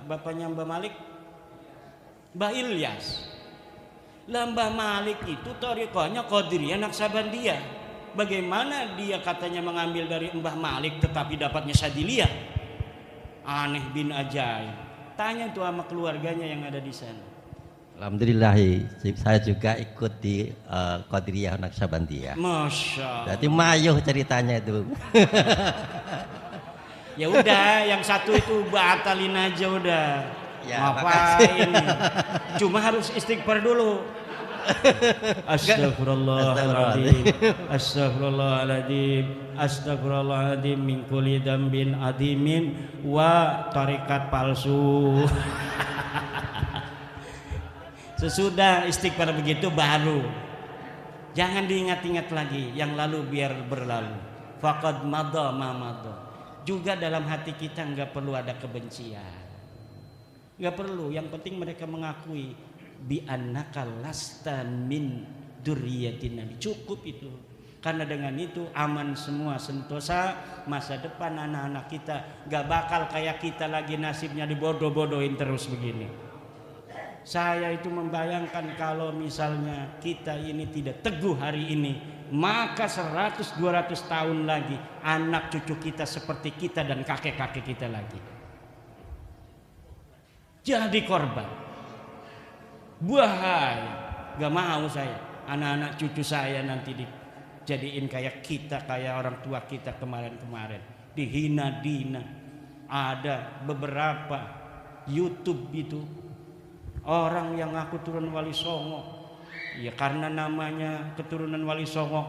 bapaknya Mbah Malik, Mbah Ilyas. Lah Mbah Malik itu thariqahnya Qadiriyah Naksabandiyah. Bagaimana dia katanya mengambil dari Mbah Malik tetapi dapatnya Sadiliyah? Aneh bin ajaib. Tanya tuh sama keluarganya yang ada di sana.
Alhamdulillah, saya juga ikut di Qadiriyah Naksabandiyah.
Masya Allah.
Berarti mayuh ceritanya itu.
Ya udah, yang satu itu batalin aja udah.
Ya,
ngapain? Cuma harus istighfar dulu. Astagfirullahaladzim, astagfirullahaladzim, astagfirullahaladzim min kulli dzambin adimin wa tarikat palsu. Sesudah istighfar begitu baru. Jangan diingat-ingat lagi yang lalu, biar berlalu. Faqad madha ma madha. Juga dalam hati kita enggak perlu ada kebencian. Enggak perlu, yang penting mereka mengakui bi annaka lasta min dzurriyyatin nabi. Cukup itu. Karena dengan itu aman semua, sentosa masa depan anak-anak kita. Enggak bakal kayak kita lagi nasibnya dibodoh-bodohin terus begini. Saya itu membayangkan kalau misalnya kita ini tidak teguh hari ini, maka 100-200 tahun lagi anak cucu kita seperti kita dan kakek-kakek kita lagi. Jadi korban. Bahaya. Gak mau saya anak-anak cucu saya nanti dijadiin kayak kita, kayak orang tua kita kemarin-kemarin. Dihina-dina. Ada beberapa YouTube itu orang yang ngaku turun Wali Songo, ya karena namanya keturunan Wali Songo,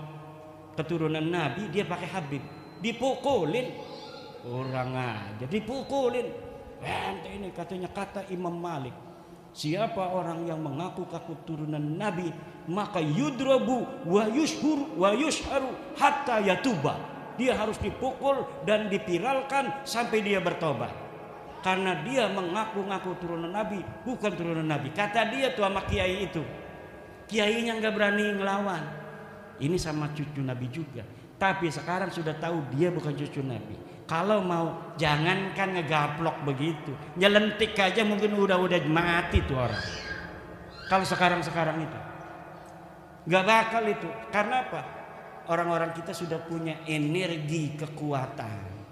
keturunan Nabi, dia pakai Habib, dipukulin orang aja, dipukulin. Ente ini katanya kata Imam Malik, siapa orang yang mengaku keturunan Nabi maka yudrabu wa yushharu hatta yatuba. Dia harus dipukul dan dipiralkan sampai dia bertobat. Karena dia mengaku-ngaku turunan Nabi, bukan turunan Nabi. Kata dia tuh sama kiai itu. Kiainya nggak berani ngelawan. Ini sama cucu Nabi juga. Tapi sekarang sudah tahu dia bukan cucu Nabi. Kalau mau jangankan ngegaplok begitu, nyelentik aja mungkin udah mati tuh orang. Kalau sekarang itu nggak bakal itu. Karena apa? Orang-orang kita sudah punya energi kekuatan.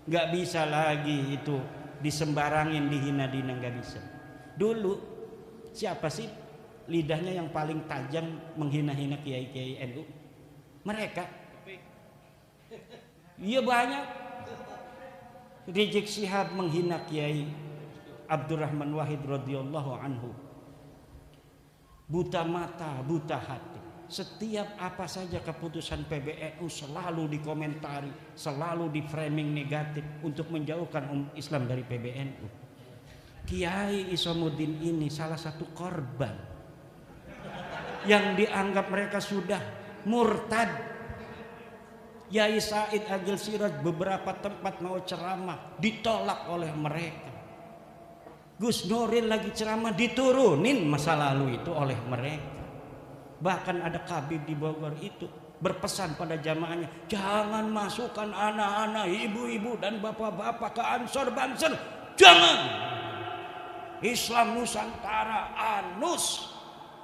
Nggak bisa lagi itu disembarangin, dihina-dina, nggak bisa. Dulu siapa sih lidahnya yang paling tajam menghina-hina kiai-kiai NU? Mereka. Iya banyak. Rizik Syihab menghina Kiai Abdurrahman Wahid radhiyallahu anhu. Buta mata, buta hati. Setiap apa saja keputusan PBNU selalu dikomentari, selalu di framing negatif untuk menjauhkan Islam dari PBNU. Kiai Isamuddin ini salah satu korban yang dianggap mereka sudah murtad. Yai Said Agil Siraj beberapa tempat mau ceramah ditolak oleh mereka. Gus Nuril lagi ceramah diturunin masa lalu itu oleh mereka. Bahkan ada Kabib di Bogor itu berpesan pada jamaahnya, jangan masukkan anak-anak, ibu-ibu dan bapak-bapak ke Ansor Banser. Jangan. Islam Nusantara, ANUS,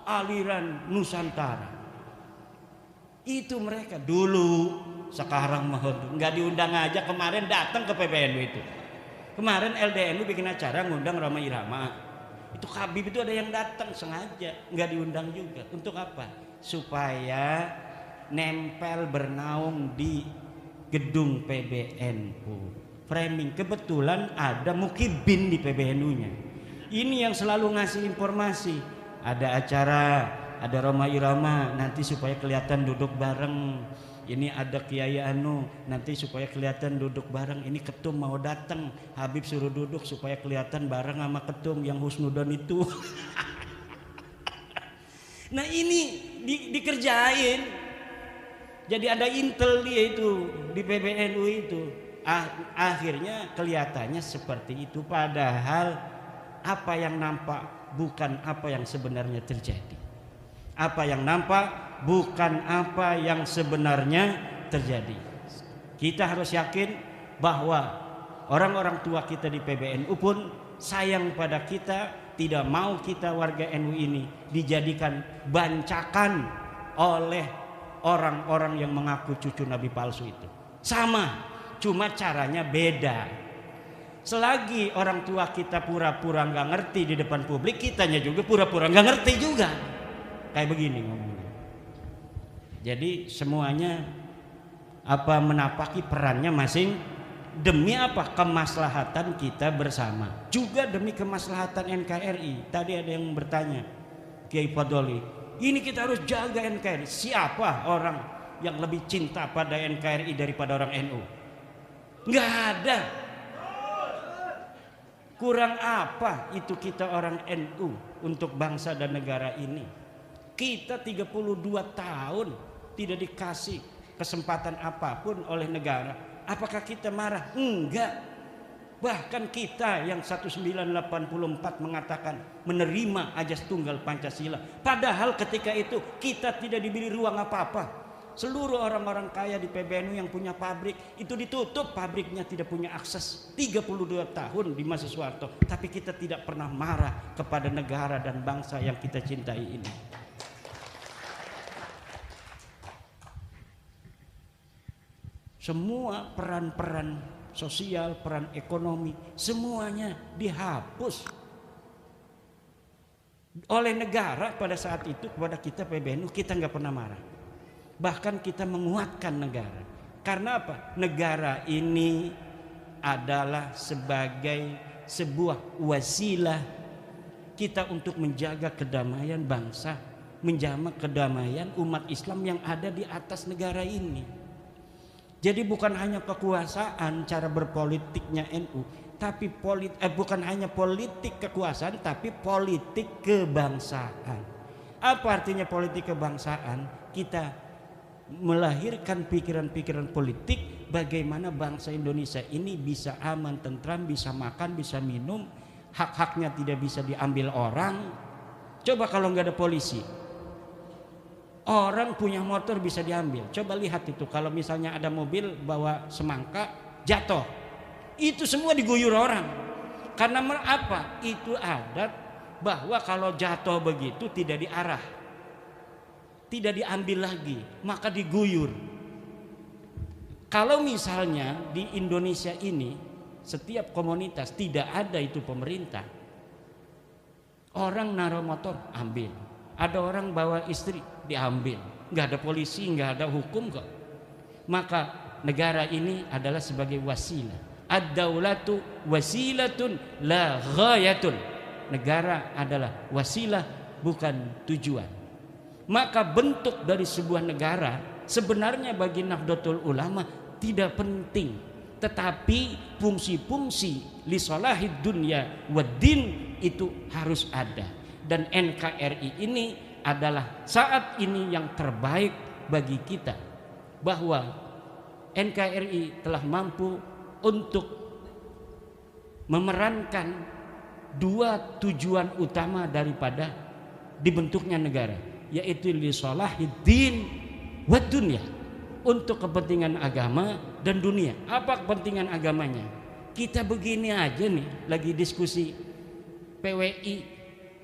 aliran Nusantara. Itu mereka dulu. Sekarang mah nggak diundang aja. Kemarin datang ke PBNU itu. Kemarin LDNU bikin acara ngundang Roma Irama. Itu Habib itu ada yang datang sengaja, nggak diundang juga. Untuk apa? Supaya nempel bernaung di gedung PBNU. Framing kebetulan ada Mukibin di PBNU-nya. Ini yang selalu ngasih informasi. Ada acara, ada Roma Irama nanti supaya kelihatan duduk bareng. Ini ada Kiai Anu nanti supaya kelihatan duduk bareng. Ini ketum mau datang, Habib suruh duduk supaya kelihatan bareng sama ketum yang husnudon itu. Nah ini dikerjain. Jadi ada intel dia itu di PBNU itu. Akhirnya kelihatannya seperti itu. Padahal apa yang nampak bukan apa yang sebenarnya terjadi. Apa yang nampak bukan apa yang sebenarnya terjadi. Kita harus yakin bahwa orang-orang tua kita di PBNU pun sayang pada kita, tidak mau kita warga NU ini dijadikan bancakan oleh orang-orang yang mengaku cucu Nabi palsu itu. Sama, cuma caranya beda. Selagi orang tua kita pura-pura nggak ngerti di depan publik, kitanya juga pura-pura nggak ngerti juga. Kayak begini ngomongnya. Jadi semuanya apa menapaki perannya masing demi apa? Kemaslahatan kita bersama. Juga demi kemaslahatan NKRI. Tadi ada yang bertanya, Kiai Fadoli, ini kita harus jaga NKRI. Siapa orang yang lebih cinta pada NKRI daripada orang NU? Nggak ada. Kurang apa itu kita orang NU untuk bangsa dan negara ini? Kita 32 tahun tidak dikasih kesempatan apapun oleh negara. Apakah kita marah? Enggak. Bahkan kita yang 1984 mengatakan menerima ajas tunggal Pancasila. Padahal ketika itu kita tidak diberi ruang apa-apa. Seluruh orang-orang kaya di PBNU yang punya pabrik itu ditutup, pabriknya tidak punya akses. 32 tahun di masa Soeharto. Tapi kita tidak pernah marah kepada negara dan bangsa yang kita cintai ini. Semua peran-peran sosial, peran ekonomi, semuanya dihapus oleh negara pada saat itu kepada kita PBNU. Kita nggak pernah marah, bahkan kita menguatkan negara. Karena apa? Negara ini adalah sebagai sebuah wasilah kita untuk menjaga kedamaian bangsa, menjaga kedamaian umat Islam yang ada di atas negara ini. Jadi bukan hanya kekuasaan cara berpolitiknya NU, tapi bukan hanya politik kekuasaan, tapi politik kebangsaan. Apa artinya politik kebangsaan? Kita melahirkan pikiran-pikiran politik bagaimana bangsa Indonesia ini bisa aman, tentram, bisa makan, bisa minum, hak-haknya tidak bisa diambil orang. Coba kalau nggak ada polisi, orang punya motor bisa diambil. Coba lihat itu, kalau misalnya ada mobil bawa semangka jatuh. Itu semua diguyur orang. Karena apa? Itu adat bahwa kalau jatuh begitu tidak diarah, tidak diambil lagi, maka diguyur. Kalau misalnya di Indonesia ini setiap komunitas tidak ada itu pemerintah, orang naruh motor ambil, ada orang bawa istri diambil, nggak ada polisi, nggak ada hukum kok. Maka negara ini adalah sebagai wasilah. Ad-daulatu wasilatun la ghayatun. Negara adalah wasilah bukan tujuan. Maka bentuk dari sebuah negara sebenarnya bagi Nahdlatul Ulama tidak penting, tetapi fungsi-fungsi li salahid dunya wad din itu harus ada. Dan NKRI ini adalah saat ini yang terbaik bagi kita, bahwa NKRI telah mampu untuk memerankan dua tujuan utama daripada dibentuknya negara, yaitu li salahiddin wad dunya, untuk kepentingan agama dan dunia. Apa kepentingan agamanya? Kita begini aja nih lagi diskusi PWI,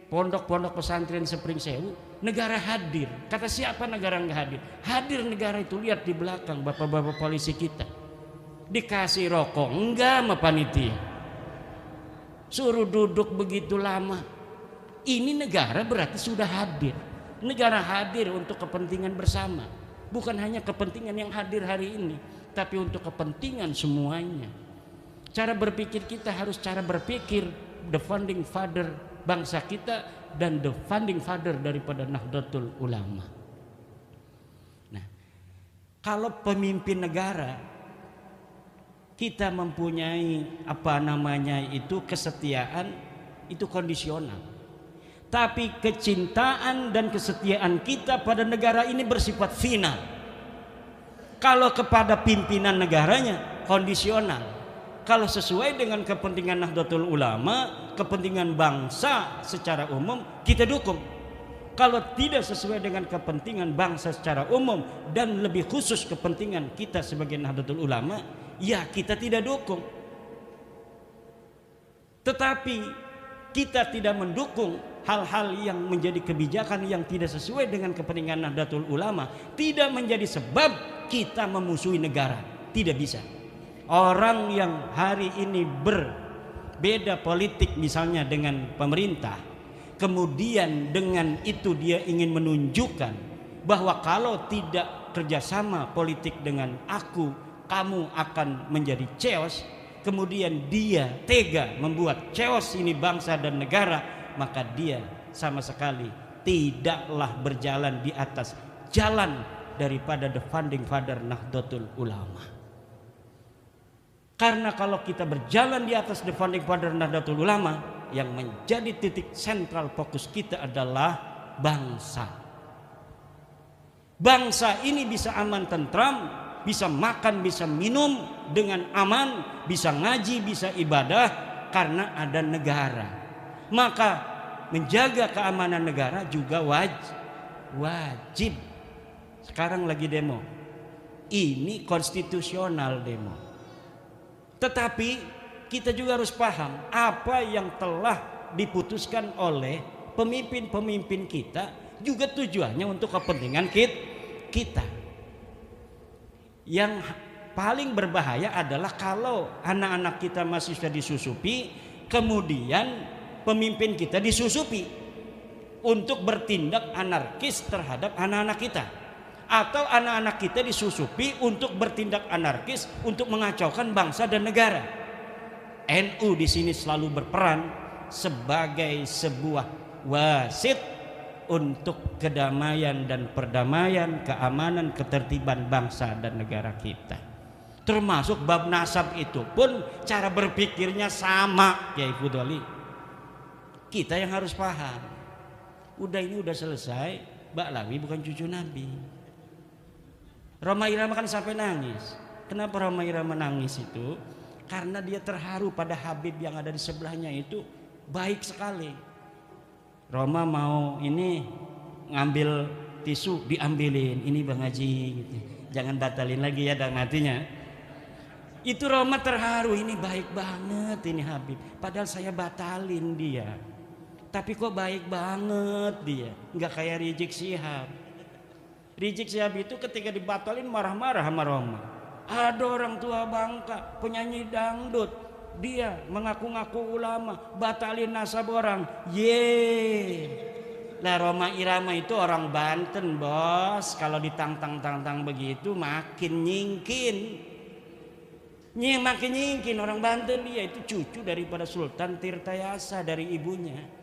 pondok-pondok pesantren Sepring Sewu, negara hadir. Kata siapa negara nggak hadir? Hadir negara itu, lihat di belakang bapak-bapak polisi kita. Dikasih rokok enggak sama panitia, suruh duduk begitu lama. Ini negara berarti sudah hadir. Negara hadir untuk kepentingan bersama, bukan hanya kepentingan yang hadir hari ini, tapi untuk kepentingan semuanya. Cara berpikir kita harus cara berpikir the founding father bangsa kita dan the founding father daripada Nahdlatul Ulama. Nah, kalau pemimpin negara kita mempunyai kesetiaan, itu kondisional. Tapi kecintaan dan kesetiaan kita pada negara ini bersifat final. Kalau kepada pimpinan negaranya kondisional. Kalau sesuai dengan kepentingan Nahdlatul Ulama, kepentingan bangsa secara umum, kita dukung. Kalau tidak sesuai dengan kepentingan bangsa secara umum dan lebih khusus kepentingan kita sebagai Nahdlatul Ulama, ya kita tidak dukung. Tetapi kita tidak mendukung hal-hal yang menjadi kebijakan yang tidak sesuai dengan kepentingan Nahdlatul Ulama, tidak menjadi sebab kita memusuhi negara. Tidak bisa. Orang yang hari ini berbeda politik misalnya dengan pemerintah, kemudian dengan itu dia ingin menunjukkan bahwa kalau tidak kerjasama politik dengan aku, kamu akan menjadi chaos. Kemudian dia tega membuat chaos ini bangsa dan negara, maka dia sama sekali tidaklah berjalan di atas jalan daripada the founding father Nahdlatul Ulama. Karena kalau kita berjalan di atas the founding father Nahdlatul Ulama, yang menjadi titik sentral fokus kita adalah bangsa. Bangsa ini bisa aman tentram, bisa makan, bisa minum dengan aman, bisa ngaji, bisa ibadah karena ada negara. Maka menjaga keamanan negara juga wajib. Sekarang lagi demo. Ini konstitusional demo. Tetapi kita juga harus paham apa yang telah diputuskan oleh pemimpin-pemimpin kita juga tujuannya untuk kepentingan kita. Yang paling berbahaya adalah kalau anak-anak kita masih sudah disusupi, kemudian pemimpin kita disusupi untuk bertindak anarkis terhadap anak-anak kita, atau anak-anak kita disusupi untuk bertindak anarkis untuk mengacaukan bangsa dan negara. NU di sini selalu berperan sebagai sebuah wasit untuk kedamaian dan perdamaian, keamanan, ketertiban bangsa dan negara kita. Termasuk bab nasab itu pun cara berpikirnya sama, Kiai Fudoli. Kita yang harus paham. Ini udah selesai, Mbak Lawi bukan cucu Nabi. Rhoma Irama kan sampai nangis. Kenapa Rhoma Irama nangis itu? Karena dia terharu pada Habib yang ada di sebelahnya itu baik sekali. Rhoma mau ini ngambil tisu, diambilin. Ini Bang Haji gitu. Jangan batalin lagi ya dalam hatinya. Itu Roma terharu, ini baik banget ini Habib. Padahal saya batalin dia. Tapi kok baik banget dia. Nggak kayak Rizik Syihab. Rizik Syihab itu ketika dibatalin marah-marah sama Roma. Ada orang tua Bangka, penyanyi dangdut. Dia mengaku-ngaku ulama, batalin nasab orang. Nah Roma Irama itu orang Banten bos. Kalau ditantang-tantang begitu makin nyingkin. Makin nyingkin orang Banten dia. Itu cucu daripada Sultan Tirtayasa dari ibunya.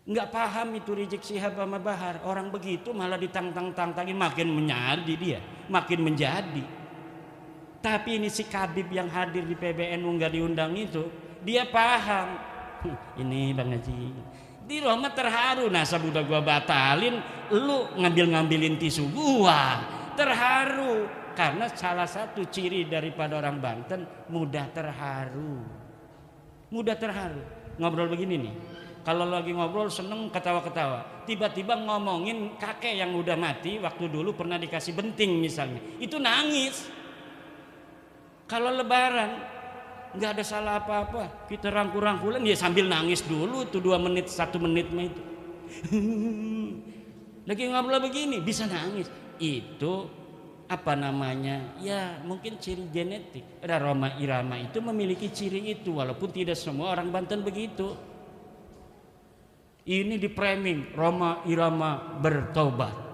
Nggak paham itu Rizik Syihab sama Bahar. Orang begitu malah ditantang-tantangin, makin menjadi dia. Makin menjadi. Tapi ini si Kabib yang hadir di PBNU nggak diundang itu, dia paham. Ini Bang Haji, di Roma terharu, nasab udah gua batalin, lu ngambilin tisu gua. Terharu karena salah satu ciri daripada orang Banten mudah terharu. Mudah terharu. Ngobrol begini nih. Kalau lagi ngobrol seneng ketawa-ketawa. Tiba-tiba ngomongin kakek yang udah mati waktu dulu pernah dikasih benting misalnya. Itu nangis. Kalau lebaran nggak ada salah apa-apa, kita rangkul-rangkulan dia sambil nangis dulu tuh 2 menit 1 menit mah itu. Lagi ngobrol begini bisa nangis. Itu apa namanya? Ya mungkin ciri genetik. Ada Roma Irama itu memiliki ciri itu walaupun tidak semua orang Banten begitu. Ini di framing Roma Irama bertobat.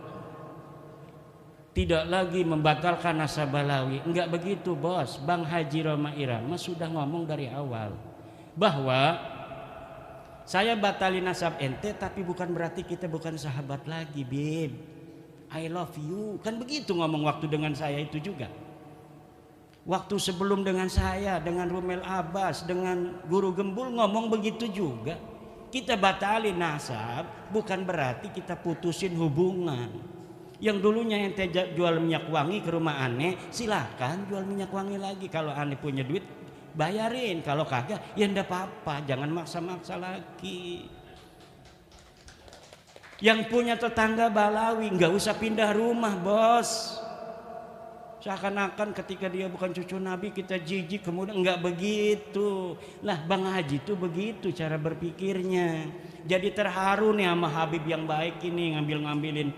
Tidak lagi membatalkan nasab Balawi. Enggak begitu bos. Bang Haji Roma Irama sudah ngomong dari awal bahwa saya batalin nasab ente tapi bukan berarti kita bukan sahabat lagi, Bib. I love you. Kan begitu ngomong waktu dengan saya itu juga. Waktu sebelum dengan saya, dengan Rumel Abbas, dengan Guru Gembul ngomong begitu juga. Kita batalin nasab bukan berarti kita putusin hubungan. Yang dulunya ente jual minyak wangi ke rumah aneh, silakan jual minyak wangi lagi. Kalau aneh punya duit bayarin, kalau kagak ya ndak apa-apa, jangan maksa-maksa lagi. Yang punya tetangga Balawi nggak usah pindah rumah bos. Seakan-akan ketika dia bukan cucu Nabi kita jijik, kemudian enggak begitu. Lah Bang Haji itu begitu cara berpikirnya. Jadi terharu nih sama Habib yang baik ini ngambilin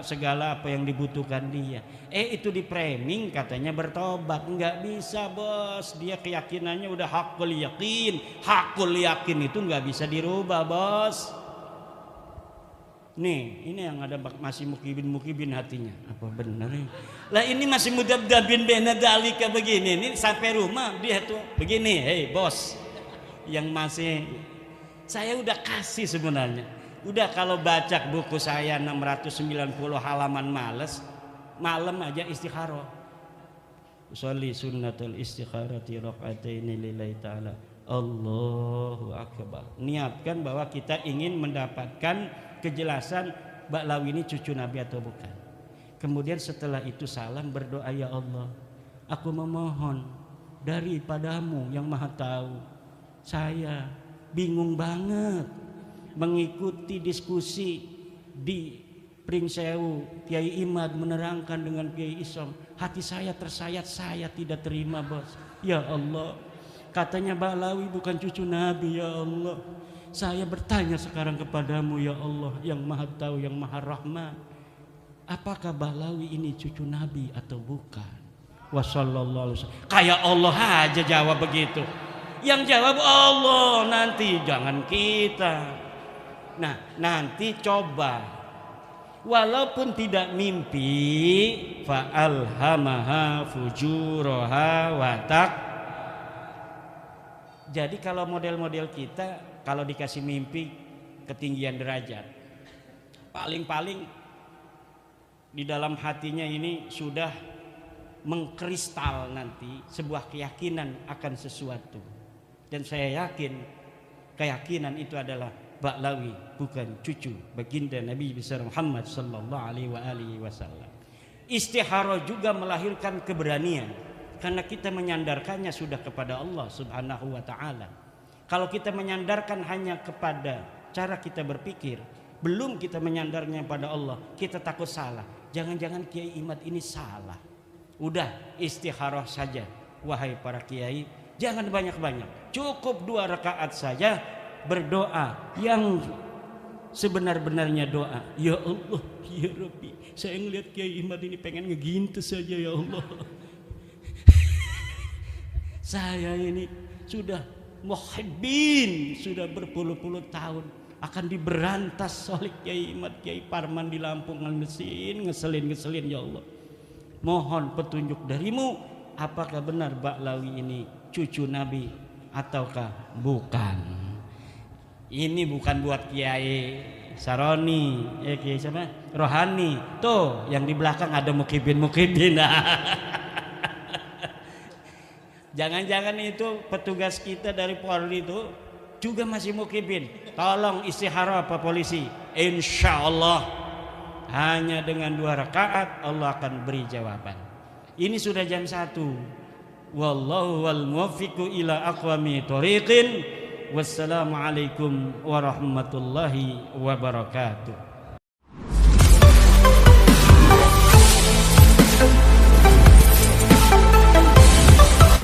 segala apa yang dibutuhkan dia. Itu di framing katanya bertobat. Enggak bisa bos. Dia keyakinannya udah hakul yakin. Hakul yakin itu enggak bisa dirubah bos. Nih, ini yang ada masih mukibin hatinya. Apa benar ini? Lah ini masih mudabdabin bena dalika begini. Ini sampai rumah dia tuh begini. Hei bos, yang masih saya udah kasih sebenarnya. Udah kalau baca buku saya 690 halaman males, malam aja istikharah. Usolli sunnatul istikharati raqataini lillahi ta'ala. Allahu akbar. Niatkan bahwa kita ingin mendapatkan kejelasan Mbak Lawi ini cucu Nabi atau bukan. Kemudian setelah itu salam berdoa, ya Allah, aku memohon daripadamu yang maha tahu. Saya bingung banget mengikuti diskusi di Pringsewu. Kiai Imad menerangkan dengan Kiai Isom. Hati saya tersayat, saya tidak terima bos. Ya Allah, katanya Mbak Lawi bukan cucu Nabi, ya Allah. Saya bertanya sekarang kepadamu ya Allah yang maha tahu, yang maha rahman. Apakah Balawi ini cucu Nabi atau bukan? Wassallallahu alaihi wasallam. Kayak Allah aja jawab begitu. Yang jawab Allah nanti, jangan kita. Nah nanti coba. Walaupun tidak mimpi, fa'alhamaha fujuraha watak. Jadi kalau model-model kita kalau dikasih mimpi ketinggian derajat, paling-paling di dalam hatinya ini sudah mengkristal nanti sebuah keyakinan akan sesuatu. Dan saya yakin keyakinan itu adalah Ba'lawi bukan cucu baginda Nabi besar Muhammad sallallahu alaihi wasallam. Istikharah juga melahirkan keberanian karena kita menyandarkannya sudah kepada Allah Subhanahu wa taala. Kalau kita menyandarkan hanya kepada cara kita berpikir, belum kita menyandarnya pada Allah, kita takut salah. Jangan-jangan Kiai Imad ini salah. Udah istikharah saja wahai para kiai, jangan banyak-banyak, cukup 2 rakaat saja berdoa yang sebenar-benarnya doa. Ya Allah, ya Rabbi, saya ngelihat Kiai Imad ini pengen ngegintes saja ya Allah. Saya ini sudah muhibbin, sudah berpuluh-puluh tahun akan diberantas oleh Kiai Imad, Kiai Parman di Lampung, ngeselin ya Allah. Mohon petunjuk darimu, apakah benar Baklawi ini cucu Nabi ataukah bukan? Ini bukan buat Kiai Saroni, Kiai siapa? Rohani. Tuh yang di belakang ada mukibin. Jangan-jangan itu petugas kita dari Polri itu juga masih mukibin. Tolong istikharah Pak Polisi. Insya Allah hanya dengan 2 rakaat Allah akan beri jawaban. Ini sudah jam 1. Wallahu wal muwaffiqu ila aqwami thoriqin. Wassalamualaikum warahmatullahi wabarakatuh.